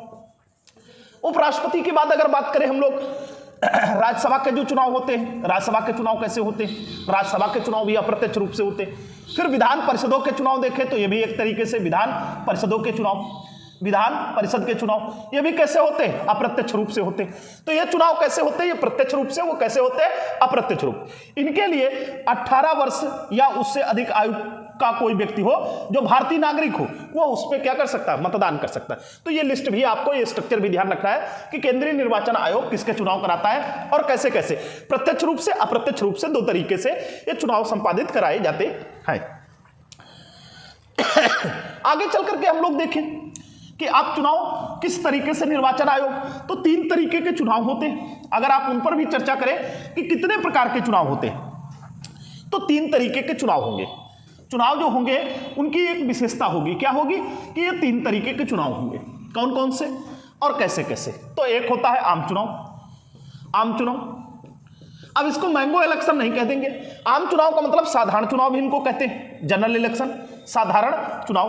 उपराष्ट्रपति के बाद अगर बात करें हम लोग राज्यसभा के जो चुनाव होते हैं, राज्यसभा के चुनाव कैसे होते हैं, राज्यसभा के चुनाव भी अप्रत्यक्ष रूप से होते हैं। फिर विधान परिषदों के चुनाव देखें तो ये भी एक तरीके से विधान परिषदों के चुनाव, विधान परिषद के चुनाव ये भी कैसे होते हैं, अप्रत्यक्ष रूप से होते हैं। तो ये चुनाव कैसे होते हैं, ये प्रत्यक्ष रूप से, वो कैसे होते हैं, अप्रत्यक्ष रूप। इनके लिए 18 वर्ष या उससे अधिक आयु का कोई व्यक्ति हो जो भारतीय नागरिक हो वो उस पर क्या कर सकता है, मतदान कर सकता है। तो ये लिस्ट भी आपको, ये स्ट्रक्चर भी ध्यान रखना है कि केंद्रीय निर्वाचन आयोग किसके चुनाव कराता है और कैसे कैसे, प्रत्यक्ष रूप से, अप्रत्यक्ष रूप से, दो तरीके से ये चुनाव संपादित कराए जाते हैं। आगे चल करके हम लोग देखें कि आप चुनाव किस तरीके से, निर्वाचन आयोग तो 3 तरीके के चुनाव होते हैं। अगर आप उन पर भी चर्चा करें कि कितने प्रकार के चुनाव होते हैं, तो 3 तरीके के चुनाव होंगे। चुनाव जो होंगे उनकी एक विशेषता होगी, क्या होगी कि ये 3 तरीके के चुनाव होंगे। कौन कौन से और कैसे कैसे, तो एक होता है आम चुनाव। अब इसको मैंगो इलेक्शन नहीं कह देंगे, आम चुनाव का मतलब साधारण चुनाव भी इनको कहते हैं, जनरल इलेक्शन, साधारण चुनाव।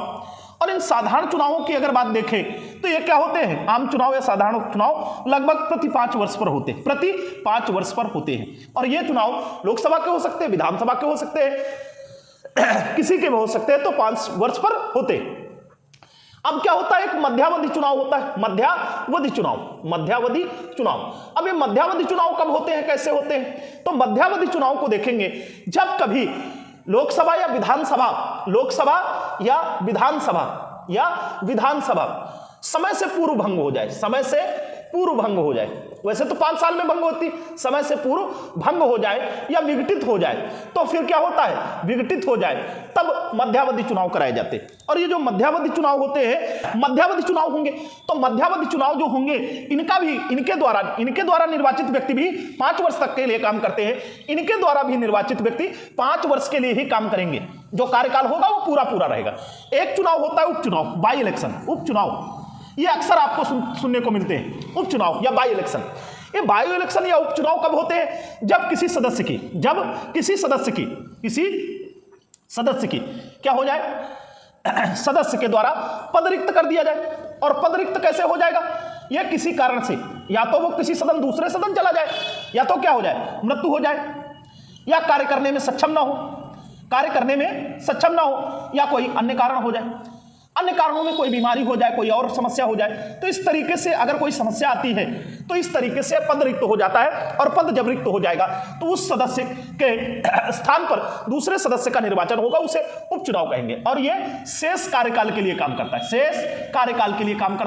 और इन साधारण चुनावों की अगर बात देखें तो ये क्या होते हैं, आम चुनाव या साधारण चुनाव लगभग प्रति 5 वर्ष पर होते हैं, प्रति 5 वर्ष पर होते हैं। और ये चुनाव लोकसभा के हो सकते हैं, विधानसभा के हो सकते हैं, किसी के भी हो सकते हैं, तो 5 वर्ष पर होते हैं। अब क्या होता है, एक मध्यावधि चुनाव होता है, मध्यावधि चुनाव। अब ये मध्यावधि चुनाव कब होते हैं, कैसे होते हैं? तो मध्यावधि चुनाव को देखेंगे जब कभी लोकसभा या विधानसभा समय से पूर्व भंग हो जाए, वैसे तो 5 साल में भंग होती, समय से पूर्व भंग हो जाए या विघटित हो जाए, तो फिर क्या होता है, विघटित हो जाए, तब मध्यावधि चुनाव कराए जाते हैं। और ये जो मध्यावधि चुनाव होते हैं, मध्यावधि चुनाव होंगे, तो मध्यावधि चुनाव जो होंगे इनके द्वारा निर्वाचित व्यक्ति भी 5 वर्ष तक के लिए काम करते हैं। इनके द्वारा भी निर्वाचित व्यक्ति 5 वर्ष के लिए ही काम करेंगे, जो कार्यकाल होगा वो पूरा रहेगा। एक चुनाव होता है उपचुनाव, बाई इलेक्शन, उपचुनाव, ये अक्सर आपको सुनने को मिलते हैं, उपचुनाव या बाई इलेक्शन। ये बाई इलेक्शन या उपचुनाव कब होते हैं, जब किसी सदस्य की क्या हो जाए, सदस्य के द्वारा पद रिक्त कर दिया जाए। और पद रिक्त कैसे हो जाएगा, यह किसी कारण से, या तो वो किसी दूसरे सदन चला जाए, या तो क्या हो जाए, मृत्यु हो जाए, या कार्य करने में सक्षम ना हो, या कोई अन्य कारण हो जाए, अन्य कारणों में कोई बीमारी हो जाए, कोई और समस्या हो जाए। तो इस तरीके से अगर कोई समस्या आती है तो इस तरीके से पद रिक्त हो जाता है, और पद जब रिक्त हो जाएगा तो उस सदस्य के स्थान पर दूसरे सदस्य का निर्वाचन होगा, उसे उपचुनाव कहेंगे। और यह शेष कार्यकाल के लिए काम करता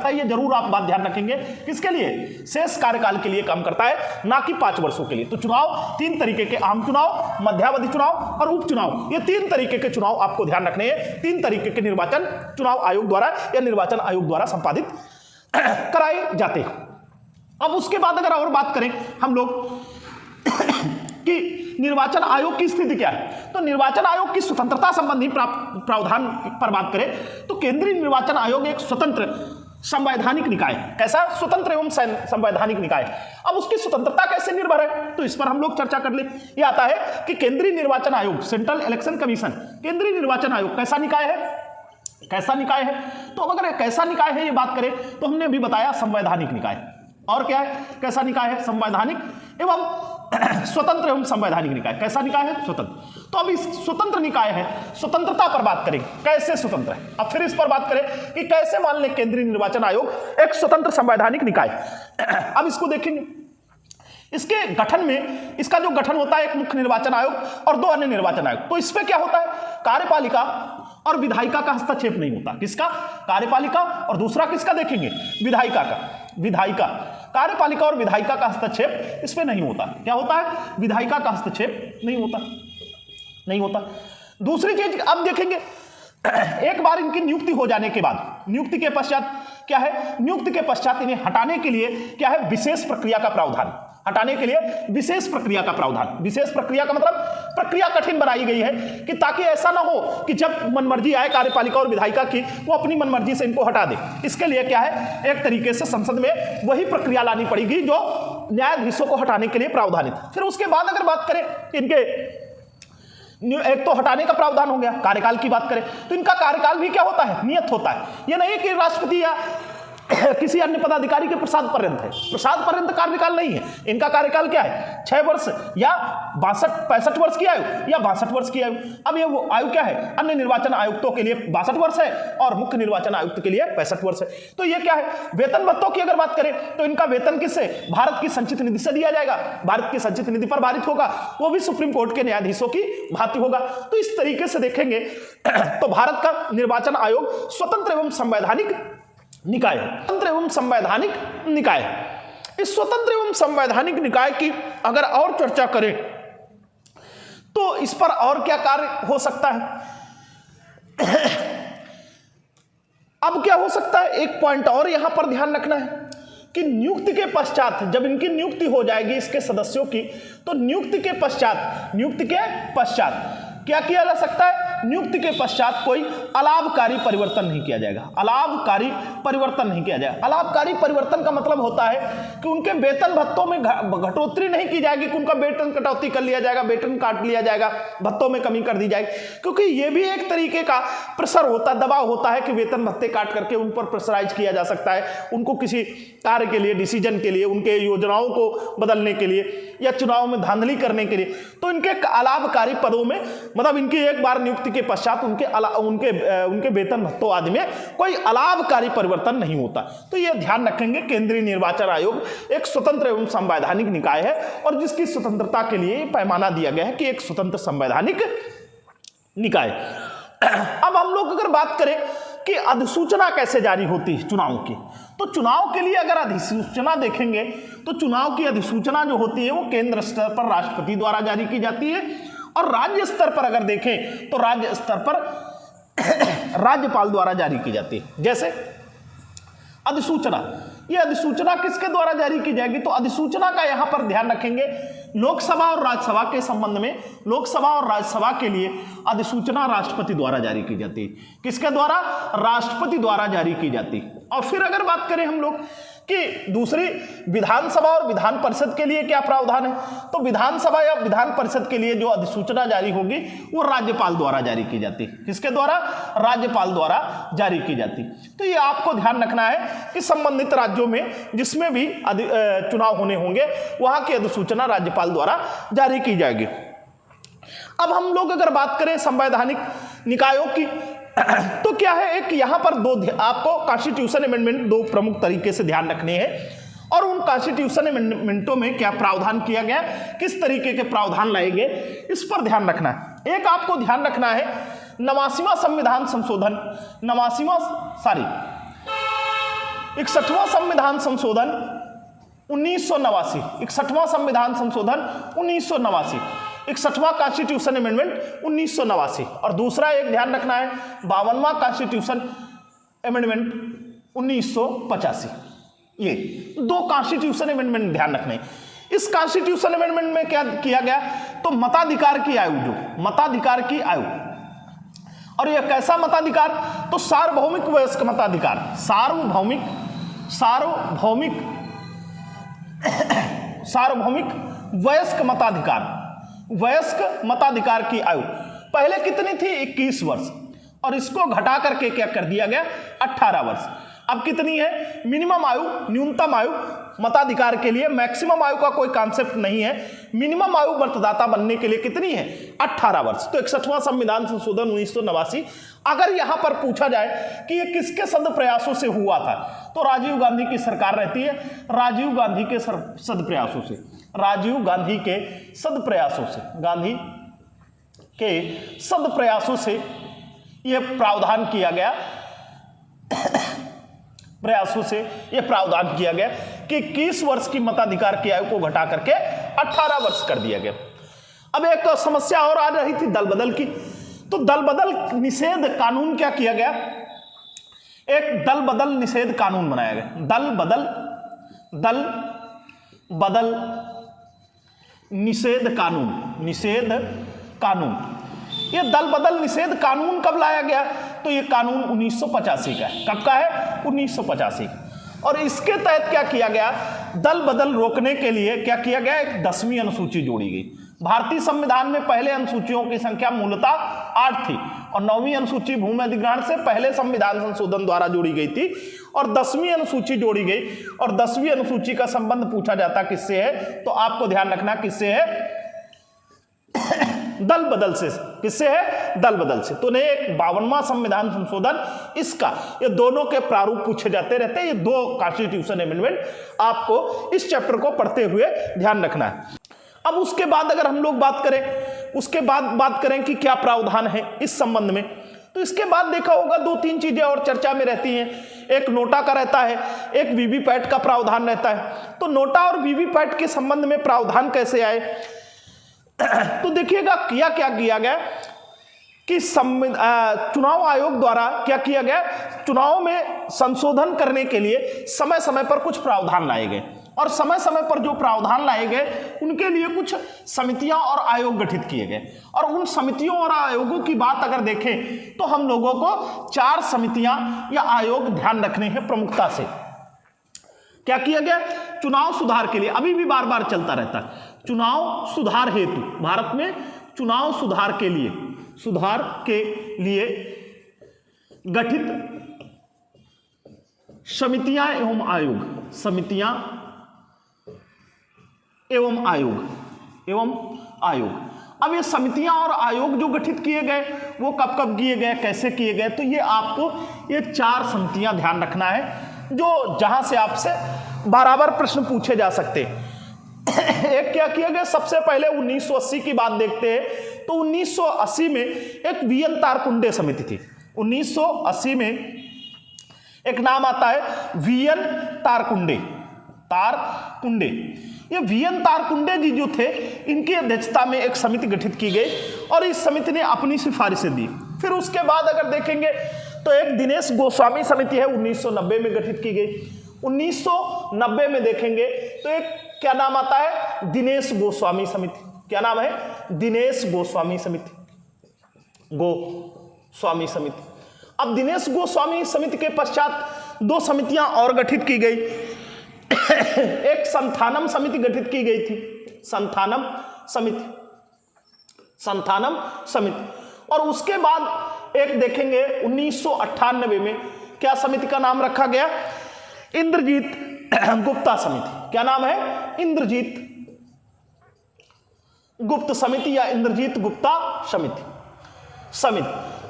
है, यह जरूर आप बात ध्यान रखेंगे, किसके लिए, शेष कार्यकाल के लिए काम करता है, ना कि 5 वर्षों के लिए। तो चुनाव 3 तरीके के, आम चुनाव, मध्यावधि चुनाव और उपचुनाव, ये 3 तरीके के चुनाव आपको ध्यान रखने हैं। 3 तरीके के निर्वाचन चुनाव आयोग द्वारा या निर्वाचन आयोग द्वारा संपादित कराए जाते हैं। अब उसके बाद अगर और बात करें हम लोग कि निर्वाचन आयोग की स्थिति क्या है, तो निर्वाचन आयोग की स्वतंत्रता संबंधी प्रावधान पर बात करें तो केंद्रीय निर्वाचन आयोग एक स्वतंत्र संवैधानिक निकाय है। कैसा, स्वतंत्र एवं संवैधानिक निकाय। अब उसकी स्वतंत्रता कैसे निर्भर है, तो इस पर हम लोग चर्चा कर ले। ये आता है कि केंद्रीय निर्वाचन आयोग, सेंट्रल इलेक्शन कमीशन, केंद्रीय निर्वाचन आयोग कैसा निकाय है, तो अगर कैसा निकाय है ये बात करें तो हमने अभी बताया संवैधानिक निकाय। और क्या है, कैसा निकाय है, संवैधानिक एवं स्वतंत्र एवं संवैधानिक निकाय। कैसा निकाय है, स्वतंत्र। तो अब इस स्वतंत्र निकाय है, स्वतंत्रता पर बात करेंगे, कैसे स्वतंत्र है। अब फिर इस पर बात करें कि कैसे मान लें केंद्रीय निर्वाचन आयोग एक स्वतंत्र संवैधानिक निकाय। अब इसको देखेंगे, इसके गठन में, इसका जो गठन होता है, एक मुख्य निर्वाचन आयोग और 2 अन्य निर्वाचन आयोग। तो इसमें क्या होता है, कार्यपालिका और विधायिका का हस्तक्षेप नहीं होता। किसका, कार्यपालिका, और दूसरा किसका देखेंगे, विधायिका। कार्यपालिका और विधायिका का हस्तक्षेप इसमें नहीं होता। क्या होता है, विधायिका का हस्तक्षेप नहीं होता। दूसरी चीज अब देखेंगे, एक बार इनकी नियुक्ति हो जाने के बाद, नियुक्ति के पश्चात क्या है, नियुक्ति के पश्चात इन्हें हटाने के लिए क्या है, विशेष प्रक्रिया का प्रावधान। हटाने के लिए विशेष प्रक्रिया का प्रावधान। विशेष प्रक्रिया का मतलब प्रक्रिया कठिन बनाई गई है कि ताकि ऐसा ना हो कि जब मनमर्जी आए कार्यपालिका और विधायिका की, वो अपनी मनमर्जी से इनको हटा दे। इसके लिए क्या है, एक तरीके से संसद में वही प्रक्रिया लानी पड़ेगी जो न्यायाधीशों को हटाने के लिए प्रावधानित। फिर उसके बाद अगर बात करें इनके, एक तो हटाने का प्रावधान हो गया, कार्यकाल की बात करें तो इनका कार्यकाल भी क्या होता है, नियत होता है। यह नहीं कि राष्ट्रपति या किसी अन्य पदाधिकारी के प्रसाद पर्यंत है, प्रसाद पर्यंत कार्यकाल नहीं है। इनका कार्यकाल क्या है, 6 वर्ष या 65 वर्ष की आयु या 62 वर्ष की आयु। अब ये वो आयु क्या है, अन्य निर्वाचन आयुक्तों के लिए 62 वर्ष है और मुख्य निर्वाचन आयुक्त के लिए 65 वर्ष है। तो ये क्या है, वेतन भत्तों की अगर बात करें तो इनका वेतन किससे, भारत की संचित निधि से दिया जाएगा, भारत की संचित निधि पर भारित होगा, वो भी सुप्रीम कोर्ट के न्यायाधीशों की भांति होगा। तो इस तरीके से देखेंगे तो भारत का निर्वाचन आयोग स्वतंत्र एवं संवैधानिक निकाय है। स्वतंत्र एवं संवैधानिक निकाय, इस स्वतंत्र एवं संवैधानिक निकाय की अगर और चर्चा करें तो इस पर और क्या कार्य हो सकता है। अब क्या हो सकता है, एक पॉइंट और यहां पर ध्यान रखना है कि नियुक्ति के पश्चात, जब इनकी नियुक्ति हो जाएगी इसके सदस्यों की, तो नियुक्ति के पश्चात क्या किया जा सकता है, नियुक्ति के पश्चात कोई अलाभकारी परिवर्तन नहीं किया जाएगा। अलाभकारी परिवर्तन नहीं किया जाएगा। अलाभकारी परिवर्तन का मतलब होता है कि उनके वेतन भत्तों में घटोतरी नहीं की जाएगी, कि उनका वेतन कटौती कर लिया जाएगा, वेतन काट लिया जाएगा, भत्तों में कमी कर दी जाएगी। क्योंकि ये भी एक तरीके का प्रेशर होता है, दबाव होता है कि वेतन भत्ते काट करके उन पर प्रेशराइज किया जा सकता है, उनको किसी कार्य के लिए, डिसीजन के लिए, उनके योजनाओं को बदलने के लिए या चुनाव में धांधली करने के लिए। तो इनके अलाभकारी पदों में मतलब इनकी एक बार नियुक्ति के पश्चात उनके वेतन भत्तों आदि में कोई अलाभकारी परिवर्तन नहीं होता। तो यह ध्यान रखेंगे, केंद्रीय निर्वाचन आयोग एक स्वतंत्र एवं संवैधानिक निकाय है और जिसकी स्वतंत्रता के लिए पैमाना दिया गया है कि एक स्वतंत्र संवैधानिक निकाय। अब हम लोग अगर बात करें कि अधिसूचना कैसे जारी होती है चुनाव की, तो चुनाव के लिए अगर अधिसूचना देखेंगे तो चुनाव की अधिसूचना जो होती है वो केंद्र स्तर पर राष्ट्रपति द्वारा जारी की जाती है और राज्य स्तर पर अगर देखें तो राज्य स्तर पर राज्यपाल द्वारा जारी की जाती है। जैसे अधिसूचना, ये अधिसूचना किसके द्वारा जारी की जाएगी, तो अधिसूचना का यहां पर ध्यान रखेंगे, लोकसभा और राज्यसभा के संबंध में लोकसभा और राज्यसभा के लिए अधिसूचना राष्ट्रपति द्वारा जारी की जाती है। किसके द्वारा, राष्ट्रपति द्वारा जारी की जाती है। और फिर अगर बात करें हम लोग कि दूसरी विधानसभा और विधान परिषद के लिए क्या प्रावधान है, तो विधानसभा या विधान परिषद के लिए जो अधिसूचना जारी होगी वो राज्यपाल द्वारा जारी की जाती है। किसके द्वारा, राज्यपाल द्वारा जारी की जाती है। तो ये आपको ध्यान रखना है कि संबंधित राज्यों में जिसमें भी चुनाव होने होंगे वहां की अधिसूचना राज्यपाल द्वारा जारी की जाएगी। अब हम लोग अगर बात करें संवैधानिक निकायों की तो क्या है, एक यहां पर आपको कॉन्स्टिट्यूशन अमेंडमेंट दो प्रमुख तरीके से ध्यान रखने हैं और उन कॉन्स्टिट्यूशन अमेंडमेंटों में क्या प्रावधान किया गया, किस तरीके के प्रावधान लाए गए, इस पर ध्यान रखना है। एक आपको ध्यान रखना है 89वां संविधान संशोधन, 61वां संविधान संशोधन 1989, 61वां संविधान संशोधन 1989, 61वां कॉन्स्टिट्यूशन अमेंडमेंट 1989 और दूसरा एक ध्यान रखना है 52वां कॉन्स्टिट्यूशन अमेंडमेंट 1985। ये दो कॉन्स्टिट्यूशन अमेंडमेंट ध्यान रखने। इस कॉन्स्टिट्यूशन अमेंडमेंट में क्या किया गया, तो मताधिकार की आयु, जो मताधिकार की आयु, और यह कैसा मताधिकार, तो सार्वभौमिक वयस्क मताधिकार, सार्वभौमिक वयस्क मताधिकार, वयस्क मताधिकार की आयु पहले कितनी थी, 21 वर्ष, और इसको घटा करके क्या कर दिया गया, 18 वर्ष। अब कितनी है मिनिमम आयु, न्यूनतम आयु मताधिकार के लिए, मैक्सिमम आयु का कोई कॉन्सेप्ट नहीं है। मिनिमम आयु मतदाता बनने के लिए कितनी है, 18 वर्ष। तो 61वां संविधान संशोधन 1989, अगर यहां पर पूछा जाए कि ये किसके सद प्रयासों से हुआ था, तो राजीव गांधी की सरकार रहती है, राजीव गांधी के सद प्रयासों से, राजीव गांधी के सद प्रयासों से, गांधी के सद प्रयासों से यह प्रावधान किया गया, प्रयासों से यह प्रावधान किया गया कि 21 वर्ष की मताधिकार की आयु को घटा करके 18 वर्ष कर दिया गया। अब एक समस्या और आ रही थी दल बदल की, तो दल बदल निषेध कानून क्या किया गया, एक दल बदल निषेध कानून बनाया गया। दल बदल निषेध कानून। ये दल बदल निषेध कानून कब लाया गया, तो ये कानून 1985 का है। कब का है, 1985। और इसके तहत क्या किया गया, दल बदल रोकने के लिए क्या किया गया, एक 10वीं अनुसूची जोड़ी गई। भारतीय संविधान में पहले अनुसूचियों की संख्या मूलतः 8 थी और 9वीं अनुसूची भूमि अधिग्रहण से पहले संविधान संशोधन द्वारा जोड़ी गई थी और 10वीं अनुसूची जोड़ी गई। और 10वीं अनुसूची का संबंध पूछा जाता किससे है, तो आपको ध्यान रखना किससे है, दल बदल से। किससे है, दल बदल से। तो नहीं, 52वां संविधान संशोधन, इसका, ये दोनों के प्रारूप पूछे जाते रहते हैं। ये दो कॉन्स्टिट्यूशन अमेंडमेंट आपको इस चैप्टर को पढ़ते हुए ध्यान रखना है। अब उसके बाद अगर हम लोग बात करें कि क्या प्रावधान है इस संबंध में, तो इसके बाद देखा होगा 2-3 चीजें और चर्चा में रहती हैं। एक नोटा का रहता है, एक वीवीपैट का प्रावधान रहता है। तो नोटा और वीवीपैट के संबंध में प्रावधान कैसे आए, तो देखिएगा क्या किया गया कि चुनाव आयोग द्वारा क्या किया गया, चुनाव में संशोधन करने के लिए समय समय पर कुछ प्रावधान लाए गए और समय समय पर जो प्रावधान लाए गए उनके लिए कुछ समितियां और आयोग गठित किए गए। और उन समितियों और आयोगों की बात अगर देखें तो हम लोगों को 4 समितियां या आयोग ध्यान रखने हैं प्रमुखता से। क्या किया गया, चुनाव सुधार के लिए, अभी भी बार बार चलता रहता है, चुनाव सुधार हेतु, भारत में चुनाव सुधार के लिए गठित समितियां एवं आयोग। अब ये समितियां और आयोग जो गठित किए गए वो कब कब किए गए, कैसे किए गए, तो ये आपको ये 4 समितियां ध्यान रखना है जो जहां से आपसे बराबर प्रश्न पूछे जा सकते हैं। एक क्या किया गया, सबसे पहले 1980 की बात देखते हैं तो 1980 में एक वीएन तारकुंडे समिति थी। 1980 में एक नाम आता है वीएन तारकुंडे। ये वीएन तारकुंडे जी जो थे, इनकी अध्यक्षता में एक समिति गठित की गई और इस समिति ने अपनी सिफारिशें दी। फिर उसके बाद अगर देखेंगे तो एक दिनेश गोस्वामी समिति है, 1990 में गठित की गई। 1990 में देखेंगे तो एक क्या नाम आता है, दिनेश गोस्वामी समिति। क्या नाम है, दिनेश गोस्वामी समिति। अब दिनेश गोस्वामी समिति के पश्चात 2 समितियां और गठित की गई। एक संथानम समिति गठित की गई थी, संथानम समिति। और उसके बाद एक देखेंगे 1998 में क्या समिति का नाम रखा गया, इंद्रजीत गुप्ता समिति। क्या नाम है, इंद्रजीत गुप्त समिति या इंद्रजीत गुप्ता समिति।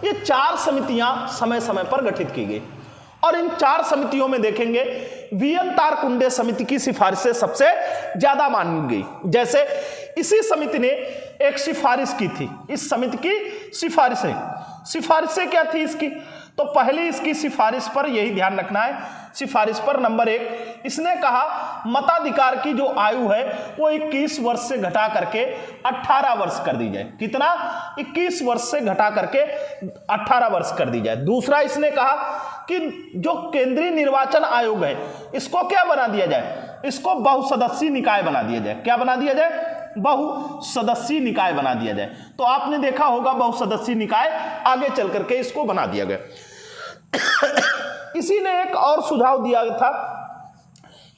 ये 4 समितियां समय समय पर गठित की गई और इन 4 समितियों में देखेंगे वीएन तारकुंडे समिति की सिफारिशें सबसे ज्यादा मानी गई। जैसे इसी समिति ने एक सिफारिश की थी, इस समिति की सिफारिशें क्या थी इसकी, तो पहले इसकी सिफारिश पर यही ध्यान रखना है, सिफारिश पर नंबर 1 इसने कहा मताधिकार की जो आयु है वो 21 वर्ष से घटा करके 18 वर्ष कर दी जाए। कितना, 21 वर्ष से घटा करके 18 वर्ष कर दी जाए। दूसरा इसने कहा कि जो केंद्रीय निर्वाचन आयोग है इसको क्या बना दिया जाए, इसको बहुसदस्यीय निकाय बना दिया जाए। क्या बना दिया जाए, बहुसदस्यीय निकाय बना दिया जाए। तो आपने देखा होगा बहुसदस्यीय निकाय आगे चल करके इसको बना दिया गया। इसी ने एक और सुझाव दिया था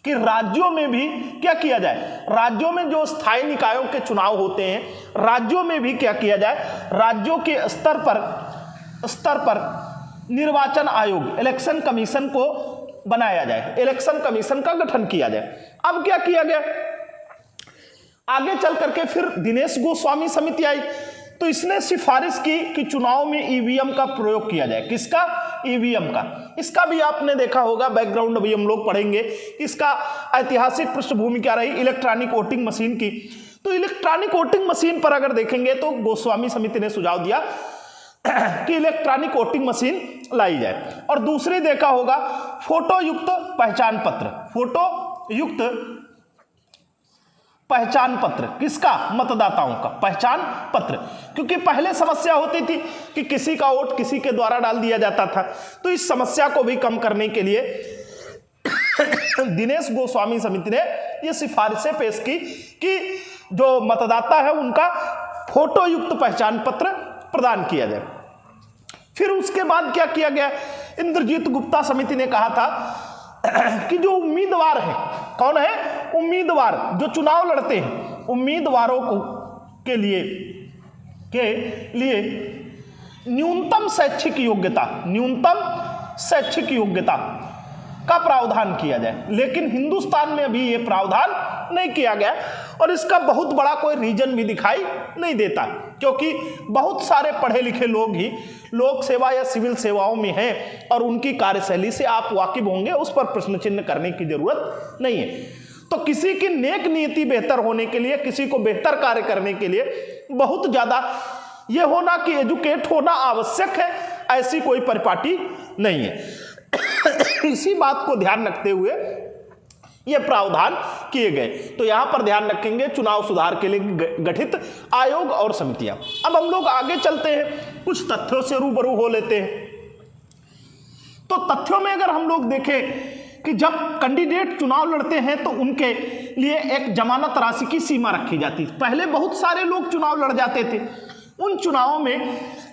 कि राज्यों में भी क्या किया जाए, राज्यों में जो स्थायी निकायों के चुनाव होते हैं, राज्यों में भी क्या किया जाए, राज्यों के स्तर पर निर्वाचन आयोग, इलेक्शन कमीशन को बनाया जाए, इलेक्शन कमीशन का गठन किया जाए। अब क्या किया गया, आगे चल करके फिर दिनेश गोस्वामी समिति आई तो इसने सिफारिश की कि चुनाव में ईवीएम का प्रयोग किया जाए। किसका, ईवीएम का। इसका भी आपने देखा होगा, बैकग्राउंड अभी हम लोग पढ़ेंगे, इसका ऐतिहासिक पृष्ठभूमि क्या रही, इलेक्ट्रॉनिक वोटिंग मशीन की। तो इलेक्ट्रॉनिक वोटिंग मशीन पर अगर देखेंगे तो गोस्वामी समिति ने सुझाव दिया कि इलेक्ट्रॉनिक वोटिंग मशीन लाई जाए। और दूसरी देखा होगा फोटो युक्त पहचान पत्र, किसका, मतदाताओं का पहचान पत्र। क्योंकि पहले समस्या होती थी कि किसी का वोट किसी के द्वारा डाल दिया जाता था, तो इस समस्या को भी कम करने के लिए दिनेश गोस्वामी समिति ने ये सिफारिशें पेश की कि जो मतदाता है उनका फोटो युक्त पहचान पत्र प्रदान किया जाए। फिर उसके बाद क्या किया गया, इंद्रजीत गुप्ता समिति ने कहा था कि जो उम्मीदवार है, कौन है, उम्मीदवार जो चुनाव लड़ते हैं, उम्मीदवारों को के लिए न्यूनतम शैक्षिक योग्यता का प्रावधान किया जाए। लेकिन हिंदुस्तान में अभी ये प्रावधान नहीं किया गया और इसका बहुत बड़ा कोई रीजन भी दिखाई नहीं देता, क्योंकि बहुत सारे पढ़े लिखे लोग ही लोक सेवा या सिविल सेवाओं में हैं और उनकी कार्यशैली से आप वाकिफ होंगे, उस पर प्रश्न चिन्ह करने की जरूरत नहीं है। तो किसी की नेक नीति बेहतर होने के लिए, किसी को बेहतर कार्य करने के लिए बहुत ज्यादा यह होना कि एजुकेट होना आवश्यक है, ऐसी कोई परिपाटी नहीं है। इसी बात को ध्यान रखते हुए ये प्रावधान किए गए। तो यहां पर ध्यान रखेंगे चुनाव सुधार के लिए गठित आयोग और समितियां। अब हम लोग आगे चलते हैं, कुछ तथ्यों से रूबरू हो लेते हैं। तो तथ्यों में अगर हम लोग देखें कि जब कैंडिडेट चुनाव लड़ते हैं तो उनके लिए एक जमानत राशि की सीमा रखी जाती है। पहले बहुत सारे लोग चुनाव लड़ जाते थे, उन चुनावों में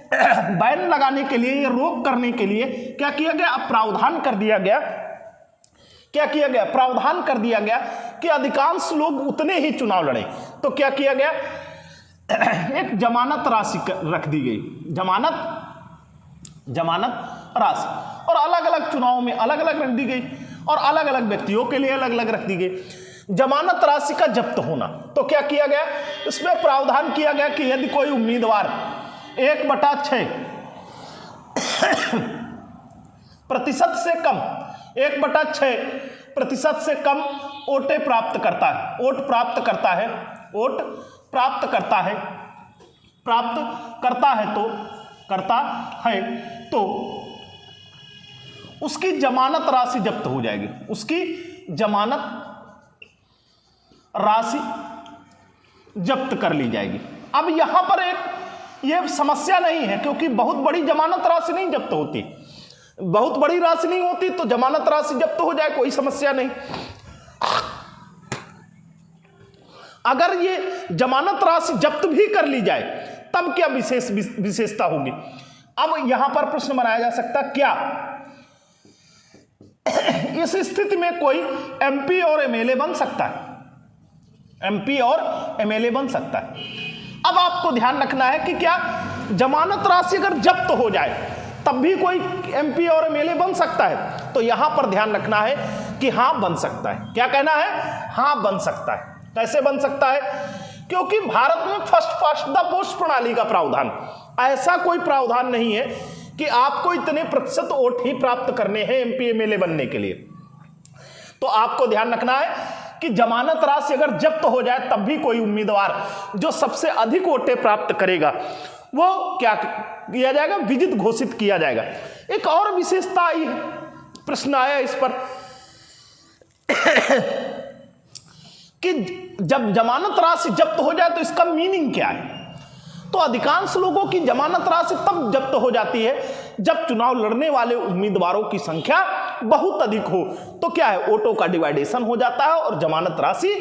बैन लगाने के लिए या रोक करने के लिए क्या किया गया, अब प्रावधान कर दिया गया। क्या किया गया, प्रावधान कर दिया गया कि अधिकांश लोग उतने ही चुनाव लड़े। तो क्या किया गया, एक जमानत राशि रख दी गई, जमानत राशि, और अलग अलग चुनावों में अलग अलग रख दी गई और अलग अलग व्यक्तियों के लिए अलग अलग रख दी गई। जमानत राशि का जब्त होना। तो क्या किया गया, इसमें प्रावधान किया गया कि यदि कोई उम्मीदवार 1/6 प्रतिशत से कम 1/6% से कम वोटें प्राप्त करता है, वोट प्राप्त करता है, वोट प्राप्त करता है, प्राप्त करता है तो करता है तो उसकी जमानत राशि जब्त हो जाएगी, उसकी जमानत राशि जब्त कर ली जाएगी। अब यहां पर एक ये समस्या नहीं है, क्योंकि बहुत बड़ी जमानत राशि नहीं जब्त होती, बहुत बड़ी राशि नहीं होती तो जमानत राशि जब्त हो जाए, कोई समस्या नहीं। अगर ये जमानत राशि जब्त भी कर ली जाए तब क्या विशेषता होगी। अब यहां पर प्रश्न बनाया जा सकता, क्या इस स्थिति में कोई एमपी और एमएलए बन सकता है, एमपी और एमएलए बन सकता है। अब आपको ध्यान रखना है कि क्या जमानत राशि अगर जब्त हो जाए तब भी कोई एमपी और एमएलए बन सकता है, तो यहां पर ध्यान रखना है कि हां बन सकता है। क्या कहना है, हां बन सकता है। कैसे बन सकता है, क्योंकि भारत में फर्स्ट पास्ट द पोस्ट प्रणाली का प्रावधान, ऐसा कोई प्रावधान नहीं है कि आपको इतने प्रतिशत वोट ही प्राप्त करने हैं एमपी एमएलए बनने के लिए। तो आपको ध्यान रखना है कि जमानत राशि अगर जब्त हो जाए तब भी कोई उम्मीदवार जो सबसे अधिक वोटें प्राप्त करेगा वो क्या किया जाएगा, विजित घोषित किया जाएगा। एक और विशेषता आई है, प्रश्न आया इस पर कि जब जमानत राशि जब्त हो जाए तो इसका मीनिंग क्या है। तो अधिकांश लोगों की जमानत राशि तब जब्त हो जाती है जब चुनाव लड़ने वाले उम्मीदवारों की संख्या बहुत अधिक हो, तो क्या है, वोटों का डिवाइडेशन हो जाता है और जमानत राशि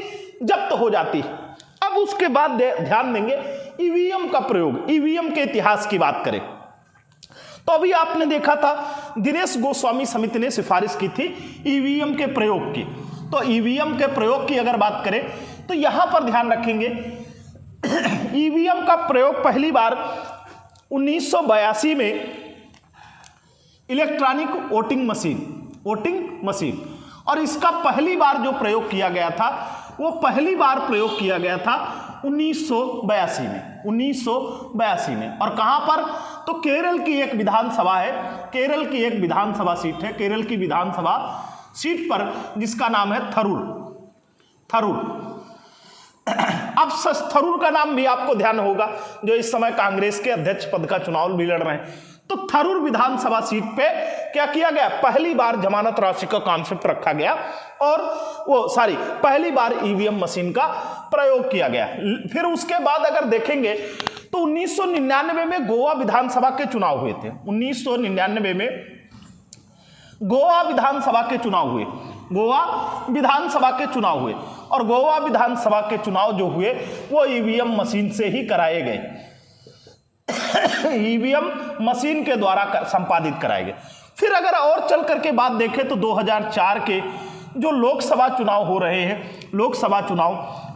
जब्त हो जाती है। अब उसके बाद ध्यान देंगे ईवीएम का प्रयोग, ईवीएम के इतिहास की बात करें तो अभी आपने देखा था दिनेश गोस्वामी समिति ने सिफारिश की थी ईवीएम के प्रयोग की। तो ईवीएम के प्रयोग की अगर बात करें तो यहां पर ध्यान रखेंगे ईवीएम का प्रयोग पहली बार 1982 में इलेक्ट्रॉनिक वोटिंग मशीन, और इसका पहली बार जो प्रयोग किया गया था वो पहली बार प्रयोग किया गया था 1982 में। और कहां पर, तो केरल की एक विधानसभा है, केरल की एक विधानसभा सीट है, केरल की विधानसभा सीट पर जिसका नाम है थरूर। अब थरूर का नाम भी आपको ध्यान होगा, जो इस समय कांग्रेस के अध्यक्ष पद का चुनाव भी लड़ रहे हैं। तो थरूर विधानसभा सीट पे क्या किया गया, पहली बार जमानत राशि का कॉन्सेप्ट रखा गया और पहली बार ईवीएम मशीन का प्रयोग किया गया। फिर उसके बाद अगर देखेंगे तो 1999 में गोवा विधानसभा के चुनाव हुए थे। 1999 में गोवा विधानसभा के चुनाव हुए, और गोवा विधानसभा के चुनाव जो हुए वो ईवीएम मशीन से ही कराए गए, ईवीएम मशीन के द्वारा संपादित कराए गए। फिर अगर और चल करके बात देखें तो 2004 के जो लोकसभा चुनाव हो रहे हैं,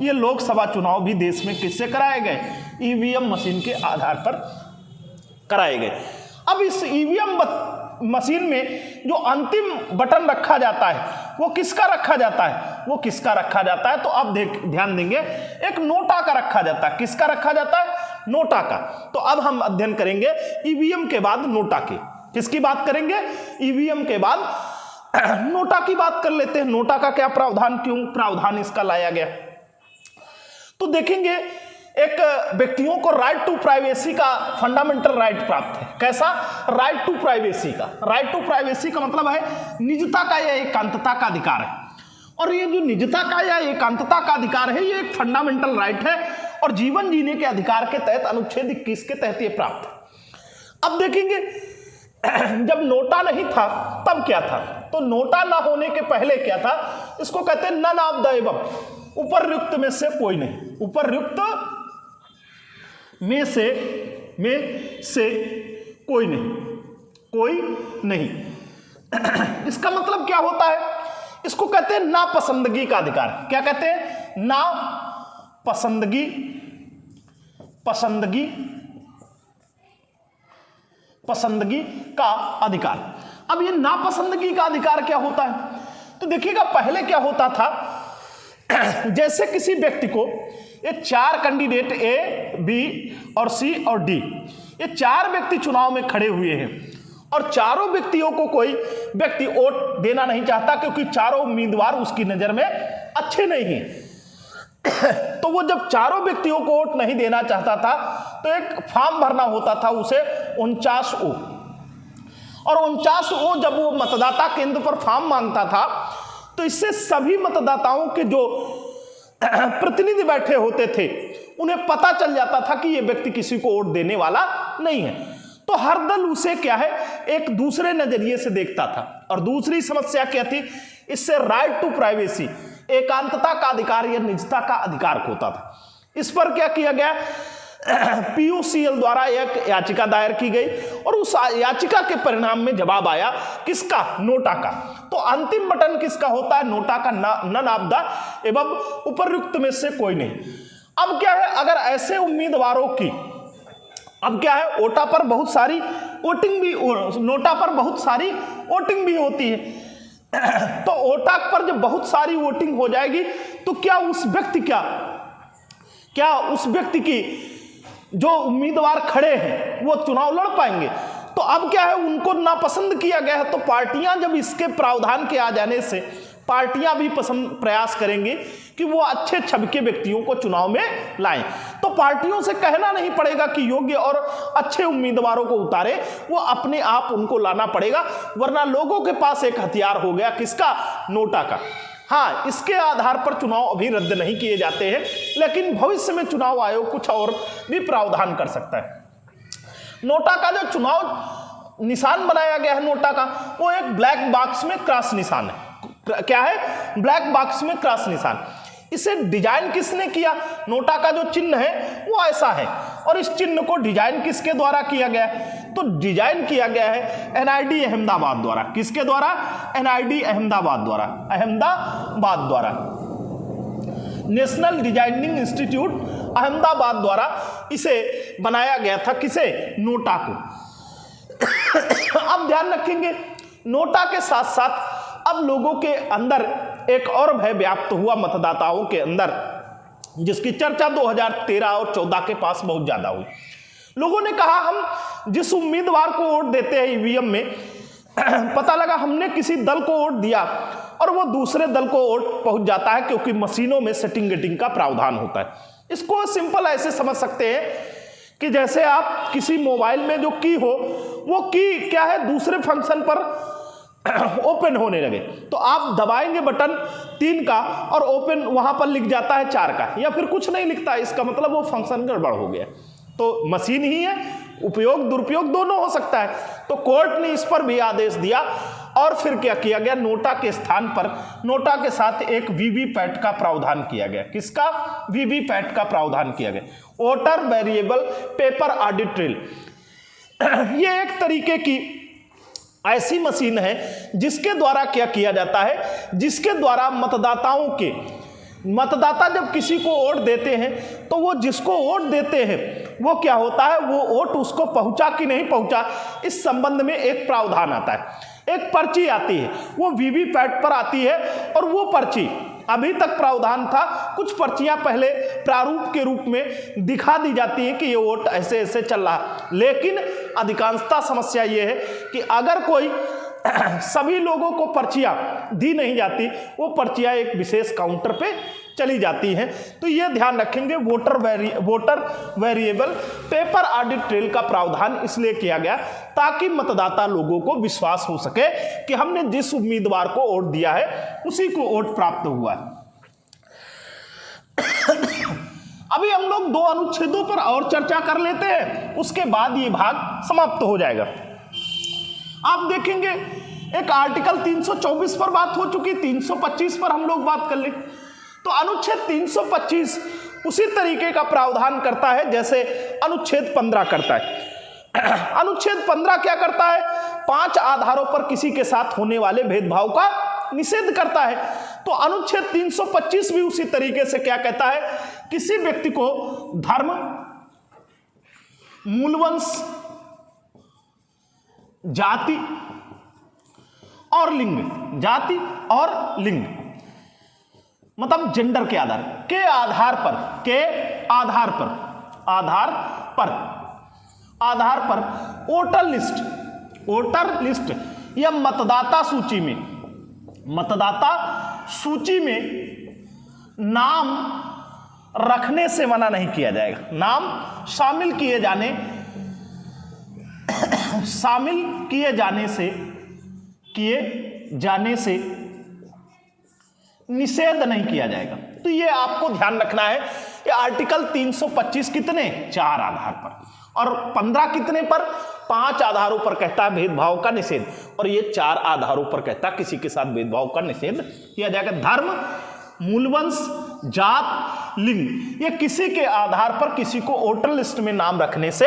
ये लोकसभा चुनाव भी देश में किससे कराए गए, ईवीएम मशीन के आधार पर कराए गए। अब इस ईवीएम मशीन में जो अंतिम बटन रखा जाता है वो किसका रखा जाता है, तो अब ध्यान देंगे एक नोटा का रखा जाता है। किसका रखा जाता है, नोटा का। तो अब हम अध्ययन करेंगे ईवीएम के बाद नोटा की। किसकी बात करेंगे, ईवीएम के बाद नोटा की बात कर लेते हैं। नोटा का क्या प्रावधान, क्यों प्रावधान इसका लाया गया, तो देखेंगे एक व्यक्तियों को राइट टू प्राइवेसी का फंडामेंटल राइट प्राप्त है। कैसा, राइट टू प्राइवेसी का मतलब है निजता का या एकांतता का अधिकार है। और ये जो निजता का या एकांतता का अधिकार है ये एक फंडामेंटल राइट है और जीवन जीने के अधिकार के तहत अनुच्छेद 21 के तहत ये प्राप्त है। अब देखेंगे जब नोटा नहीं था तब क्या था, तो नोटा ना होने के पहले क्या था, इसको कहते हैं नन ऑफ द एबव, उपर्युक्त में से कोई नहीं, उपर्युक्त में से कोई नहीं। इसका मतलब क्या होता है, इसको कहते हैं नापसंदगी का अधिकार। क्या कहते हैं, नापसंदगी का अधिकार। अब ये नापसंदगी का अधिकार क्या होता है, तो देखिएगा पहले क्या होता था जैसे किसी व्यक्ति को ये 4 कैंडिडेट ए, बी और सी और डी, ये 4 व्यक्ति चुनाव में खड़े हुए हैं और चारों व्यक्तियों को कोई व्यक्ति वोट देना नहीं चाहता क्योंकि चारों उम्मीदवार उसकी नजर में अच्छे नहीं हैं। तो वो जब चारों व्यक्तियों को वोट नहीं देना चाहता था तो एक फॉर्म भरना होता था उसे 49O, और 49O जब वो मतदाता केंद्र पर फॉर्म मांगता था तो इससे सभी मतदाताओं के जो प्रतिनिधि बैठे होते थे उन्हें पता चल जाता था कि ये व्यक्ति किसी को वोट देने वाला नहीं है। तो हर दल उसे क्या है, एक दूसरे नजरिए से देखता था। और दूसरी समस्या क्या थी, इससे राइट टू प्राइवेसी, एकांतता का अधिकार या निजता का अधिकार होता था। इस पर क्या किया गया, PUCL द्वारा एक याचिका दायर की गई और उस याचिका के परिणाम में जवाब आया किसका, नोटा का। तो अंतिम बटन किसका होता है, नोटा का, नन ऑफ द एवं उपयुक्त में से कोई नहीं। अब क्या है, अगर ऐसे उम्मीदवारों की, अब क्या है, ओटा पर बहुत सारी वोटिंग भी, नोटा पर बहुत सारी वोटिंग भी होती है। तो ओटा पर जब बहुत सारी वोटिंग हो जाएगी तो क्या उस व्यक्ति की जो उम्मीदवार खड़े हैं वो चुनाव लड़ पाएंगे। तो अब क्या है, उनको नापसंद किया गया है। तो पार्टियां जब इसके प्रावधान के आ जाने से पार्टियां भी प्रयास करेंगी कि वो अच्छे छवि के व्यक्तियों को चुनाव में लाएं। तो पार्टियों से कहना नहीं पड़ेगा कि योग्य और अच्छे उम्मीदवारों को उतारे, वो अपने आप उनको लाना पड़ेगा, वरना लोगों के पास एक हथियार हो गया किसका, नोटा का। हाँ, इसके आधार पर चुनाव अभी रद्द नहीं किए जाते हैं, लेकिन भविष्य में चुनाव आयोग कुछ और भी प्रावधान कर सकता है। नोटा का जो चुनाव निशान बनाया गया है नोटा का, वो एक ब्लैक बॉक्स में क्रॉस निशान है। क्या है, ब्लैक बॉक्स में क्रॉस निशान। इसे डिजाइन किसने किया, नोटा का जो चिन्ह है वो ऐसा है, और इस चिन्ह को डिजाइन किसके द्वारा किया गया है, तो डिजाइन किया गया है NID अहमदाबाद द्वारा। किसके द्वारा, NID अहमदाबाद द्वारा, नेशनल डिजाइनिंग इंस्टीट्यूट अहमदाबाद द्वारा इसे बनाया गया था। किसे, नोटा को। अब ध्यान रखेंगे, नोटा के साथ साथ अब लोगों के अंदर एक और भय व्याप्त हुआ, मतदाताओं के अंदर, जिसकी चर्चा 2013 और 14 के पास बहुत ज्यादा हुई। लोगों ने कहा हम जिस उम्मीदवार को वोट देते हैं ईवीएम में, पता लगा हमने किसी दल को वोट दिया और वो दूसरे दल को वोट पहुंच जाता है, क्योंकि मशीनों में सेटिंग गेटिंग का प्रावधान होता है। इसको सिंपल ऐसे समझ सकते हैं कि जैसे आप किसी मोबाइल में जो की हो, वो की क्या है, दूसरे फंक्शन पर ओपन होने लगे, तो आप दबाएंगे बटन 3 का और ओपन वहां पर लिख जाता है 4 का, या फिर कुछ नहीं लिखता, इसका मतलब वो फंक्शन गड़बड़ हो गया। तो मशीन ही है, उपयोग दुरुपयोग दोनों हो सकता है। तो कोर्ट ने इस पर भी आदेश दिया और फिर क्या किया गया, नोटा के स्थान पर नोटा के साथ एक वीवीपैट का प्रावधान किया गया। किसका, वीवीपैट का प्रावधान किया गया, voter variable paper audit trail. ये एक तरीके की ऐसी मशीन है जिसके द्वारा क्या किया जाता है, जिसके द्वारा मतदाता जब किसी को वोट देते हैं तो वो जिसको वोट देते हैं वो क्या होता है, वो वोट उसको पहुंचा कि नहीं पहुंचा, इस संबंध में एक प्रावधान आता है। एक पर्ची आती है, वो वीवीपैट पर आती है, और वो पर्ची, अभी तक प्रावधान था, कुछ पर्चियां पहले प्रारूप के रूप में दिखा दी जाती है कि ये वोट ऐसे ऐसे चल रहा, लेकिन अधिकांशतः समस्या ये है कि अगर कोई सभी लोगों को पर्चियां दी नहीं जाती, वो पर्चियां एक विशेष काउंटर पे चली जाती हैं। तो ये ध्यान रखेंगे, voter variable paper audit trail का प्रावधान इसलिए किया गया ताकि मतदाता लोगों को विश्वास हो सके कि हमने जिस उम्मीदवार को वोट दिया है उसी को वोट प्राप्त हुआ है। अभी हम लोग 2 अनुच्छेदों पर और चर्चा कर लेते हैं, उसके बाद ये भाग समाप्त हो जाएगा। आप देखेंगे एक आर्टिकल 324 पर बात हो चुकी, 325 पर हम लोग बात कर ले। तो अनुच्छेद 325 उसी तरीके का प्रावधान करता है जैसे अनुच्छेद 15 करता है। अनुच्छेद 15 क्या करता है, 5 आधारों पर किसी के साथ होने वाले भेदभाव का निषेध करता है। तो अनुच्छेद 325 भी उसी तरीके से क्या कहता है, किसी व्यक्ति को धर्म, मूलवंश, जाति और लिंग, मतलब जेंडर के आधार पर वोटर लिस्ट या मतदाता सूची में नाम रखने से मना नहीं किया जाएगा। नाम शामिल किए जाने से निषेध नहीं किया जाएगा। तो ये आपको ध्यान रखना है कि आर्टिकल 325 कितने 4 आधार पर और 15 कितने पर 5 आधारों पर कहता है भेदभाव का निषेध, और ये 4 आधारों पर कहता है किसी के साथ भेदभाव का निषेध किया जाएगा। धर्म, मूलवंश, जात, लिंग, ये किसी के आधार पर किसी को वोटर लिस्ट में नाम रखने से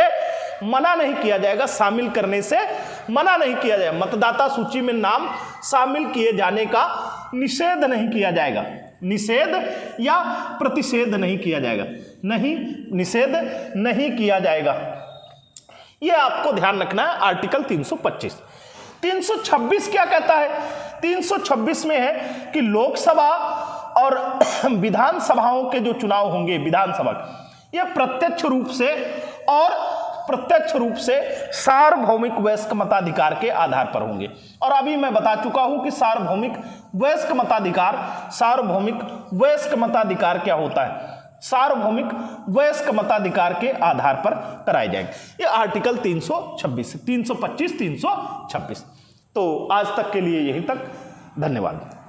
मना नहीं किया जाएगा, शामिल करने से मना नहीं किया जाएगा। मतदाता सूची में नाम शामिल किए जाने का निषेध नहीं किया जाएगा, निषेध या प्रतिषेध नहीं किया जाएगा, निषेध नहीं किया जाएगा। यह आपको ध्यान रखना है। आर्टिकल 325। 326 क्या कहता है? 326 में है कि लोकसभा और विधानसभाओं के जो चुनाव होंगे, विधानसभा, ये प्रत्यक्ष रूप से सार्वभौमिक वयस्क मताधिकार के आधार पर होंगे। और अभी मैं बता चुका हूं कि सार्वभौमिक वयस्क मताधिकार क्या होता है। सार्वभौमिक वयस्क मताधिकार के आधार पर कराए जाएंगे। ये आर्टिकल 326, 325, 326। तो आज तक के लिए यहीं तक, धन्यवाद।